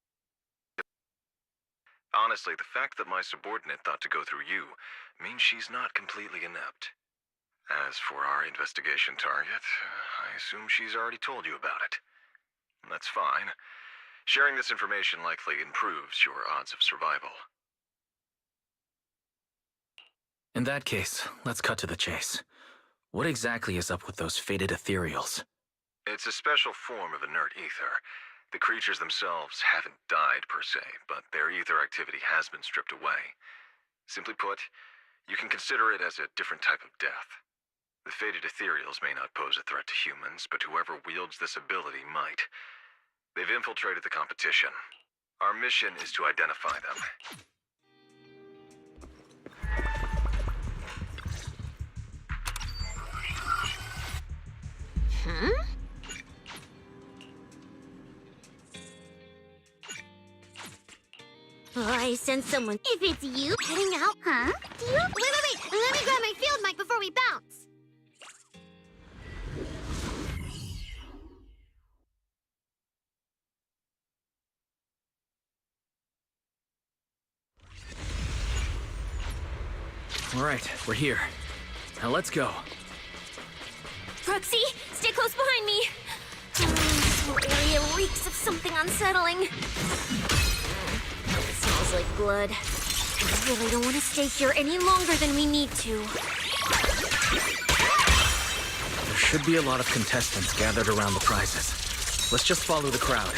Speaker 18: Honestly, the fact that my subordinate thought to go through you means she's not completely inept. As for our investigation target, I assume she's already told you about it. That's fine. Sharing this information likely improves your odds of survival.
Speaker 3: In that case, let's cut to the chase. What exactly is up with those fated ethereals?
Speaker 18: It's a special form of inert ether. The creatures themselves haven't died per se, but their ether activity has been stripped away. Simply put, you can consider it as a different type of death. The fated ethereals may not pose a threat to humans, but whoever wields this ability might. They've infiltrated the competition. Our mission is to identify them.
Speaker 7: Oh, I sense someone. If it's you heading out, huh? Do you? Wait. Let me grab my field mic before we bounce.
Speaker 3: All right, we're here. Now let's go.
Speaker 7: Proxy, stay close behind me. This whole area reeks of something unsettling. It smells like blood. I really don't want to stay here any longer than we need to.
Speaker 3: There should be a lot of contestants gathered around the prizes. Let's just follow the crowd.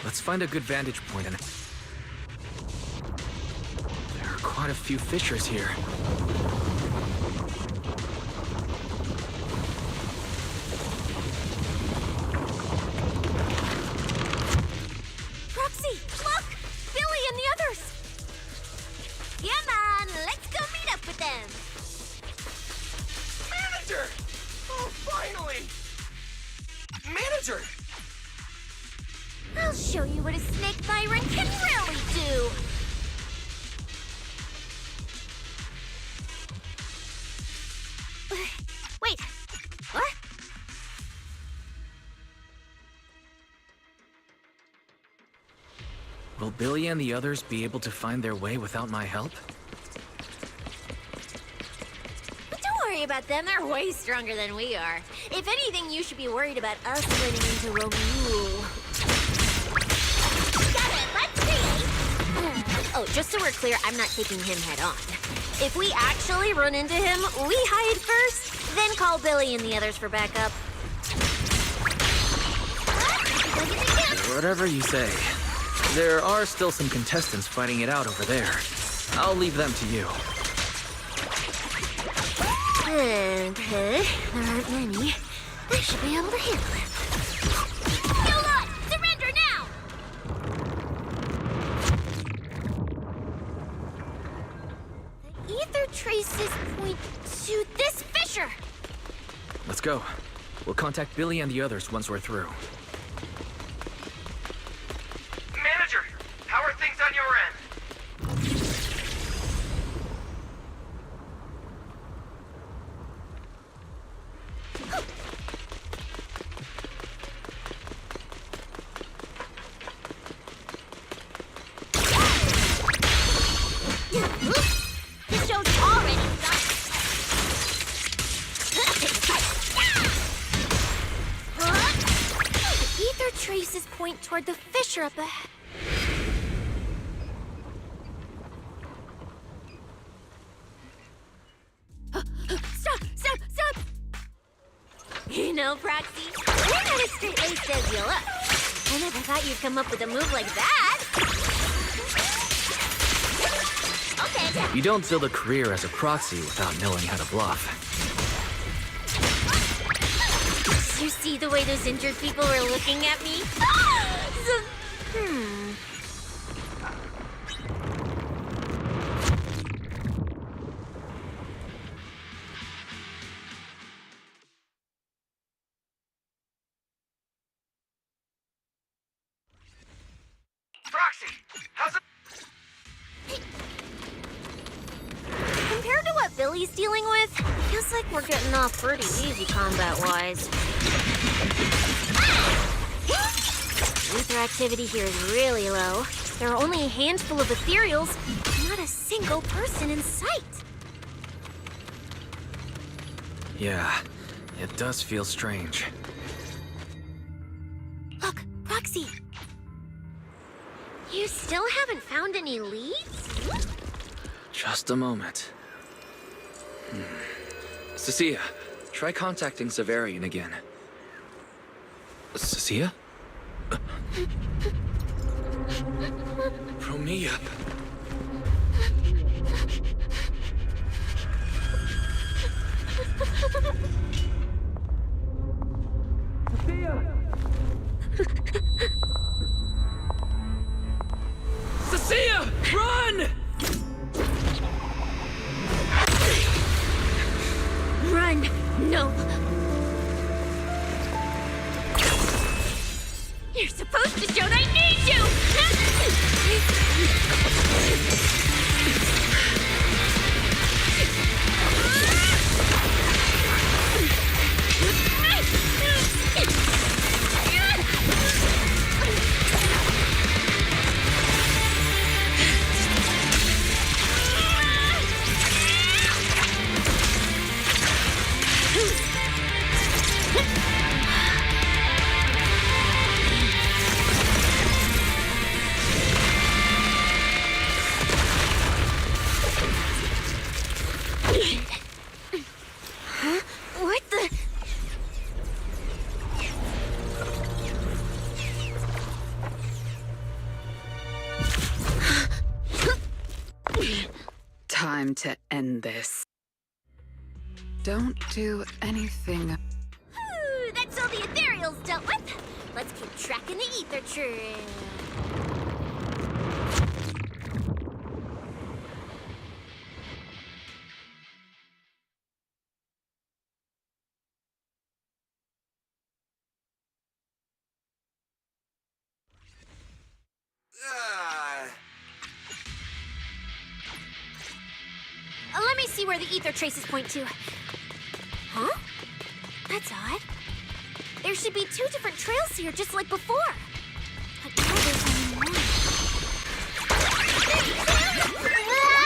Speaker 3: Let's find a good vantage point and... There are quite a few fishers here.
Speaker 7: Roxy, look! Billy and the others! Come on, let's go meet up with them!
Speaker 8: Manager! Oh, finally! Manager!
Speaker 7: I'll show you what a snake tyrant can really do! Wait, what?
Speaker 3: Will Billy and the others be able to find their way without my help?
Speaker 7: But don't worry about them, they're way stronger than we are. If anything, you should be worried about us running into Romeo. Got it, let's see! Oh, just so we're clear, I'm not taking him head on. If we actually run into him, we hide first, then call Billy and the others for backup.
Speaker 3: Whatever you say. There are still some contestants fighting it out over there. I'll leave them to you.
Speaker 7: Okay, there aren't many. I should be able to handle it. You lot, surrender now! The ether traces point to this fissure.
Speaker 3: Let's go. We'll come contact Billy and the others once we're through.
Speaker 8: Manager, how are things on your end?
Speaker 7: This show's already done. The ether traces point toward the fissure up ahead. Stop! You know, Proxy, you're not as straight laced as you look. I never thought you'd come up with a move like that. Okay.
Speaker 3: You don't build a career as a proxy without knowing how to bluff.
Speaker 7: You see the way those injured people were looking at me?
Speaker 8: Proxy, how's it?
Speaker 7: Compared to what Billy's dealing with, feels like we're getting off pretty easy combat-wise. Ether activity here is really low. There are only a handful of ethereals, not a single person in sight.
Speaker 3: Yeah, it does feel strange.
Speaker 7: Look, Proxy. You still haven't found any leads?
Speaker 3: Just a moment. Cecilia, try contacting Severian again. Cecilia? Romeo. Cecilia, run!
Speaker 7: Run! No! You're supposed to shout I need you! Huh? What the?
Speaker 16: Time to end this. Don't do anything.
Speaker 7: That's all the ethereals dealt with. Let's keep tracking the ether trail. Let me see where the ether traces point to. Huh? That's odd. There should be two different trails here, just like before. But now there's only one.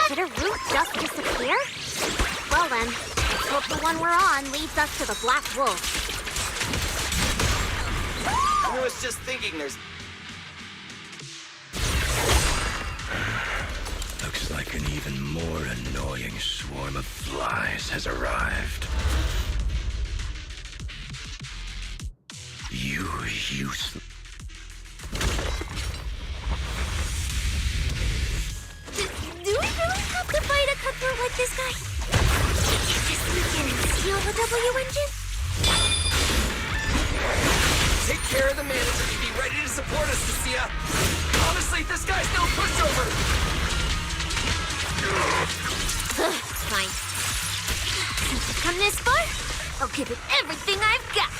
Speaker 7: Did a route just disappear? Well then, let's hope the one we're on leads us to the Black Wolf.
Speaker 8: I was just thinking there's...
Speaker 15: Looks like an even more annoying swarm of flies has arrived. You useless...
Speaker 7: Do we really have to fight a cutthroat like this guy? Can't just sneak in and steal the W engine?
Speaker 8: Take care of the manager and be ready to support us, Cecilia. Honestly, this guy's no pushover.
Speaker 7: Fine. Since we've come this far, I'll give it everything I've got.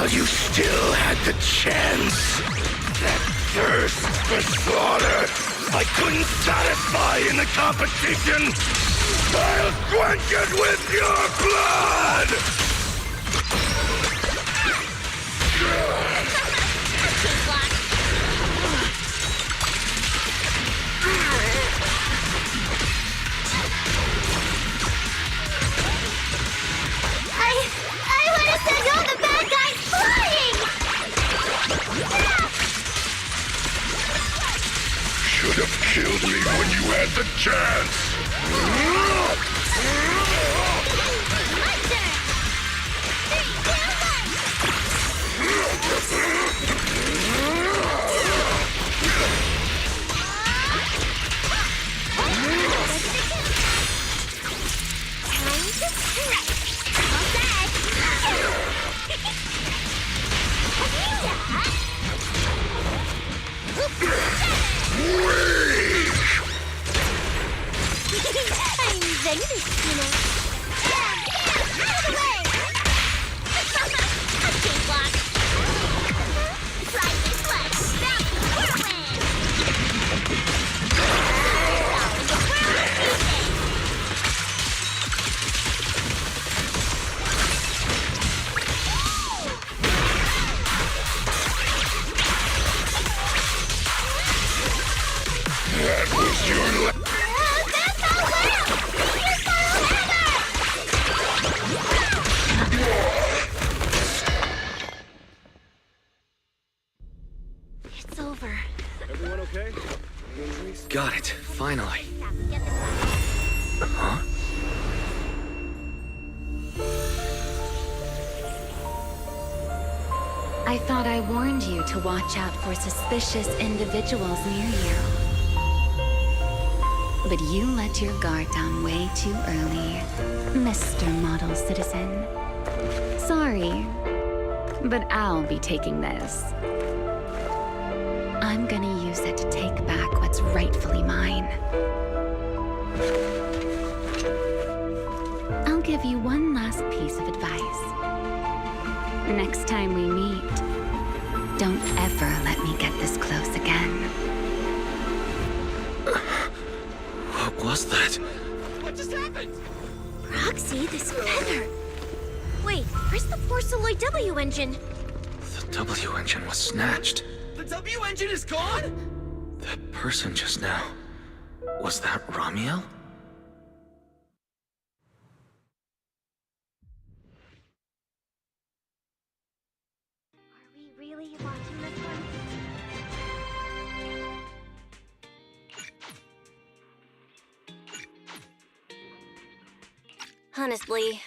Speaker 15: While you still had the chance. That thirst for slaughter I couldn't satisfy in the competition. I'll quench it with your blood!
Speaker 1: I want to send all the bad guys flying!
Speaker 15: Should have killed me when you had the chance.
Speaker 1: My turn! 3, 2, 1. I'm Zenless, you know. Out of the way! Escape block! Fly this flex! Bounce whirlwind!
Speaker 15: That was your
Speaker 1: It's over.
Speaker 10: Everyone okay?
Speaker 3: Got it, finally. Huh?
Speaker 5: I thought I warned you to watch out for suspicious individuals near you. But you let your guard down way too early, Mr. Model Citizen. Sorry, but I'll be taking this. I'm gonna use it to take back what's rightfully mine. I'll give you one last piece of advice. Next time we meet, don't ever let me get this close again.
Speaker 3: What was that?
Speaker 8: What just happened?
Speaker 1: Roxy, this feather. Wait, where's the Porceloid W engine?
Speaker 3: The W engine was snatched.
Speaker 8: The W engine is gone?
Speaker 3: That person just now. Was that Ramiel?
Speaker 1: Are we really watching this one?
Speaker 2: Honestly,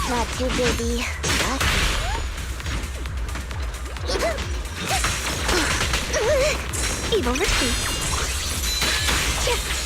Speaker 1: Not too busy. Evil retreat. Yes.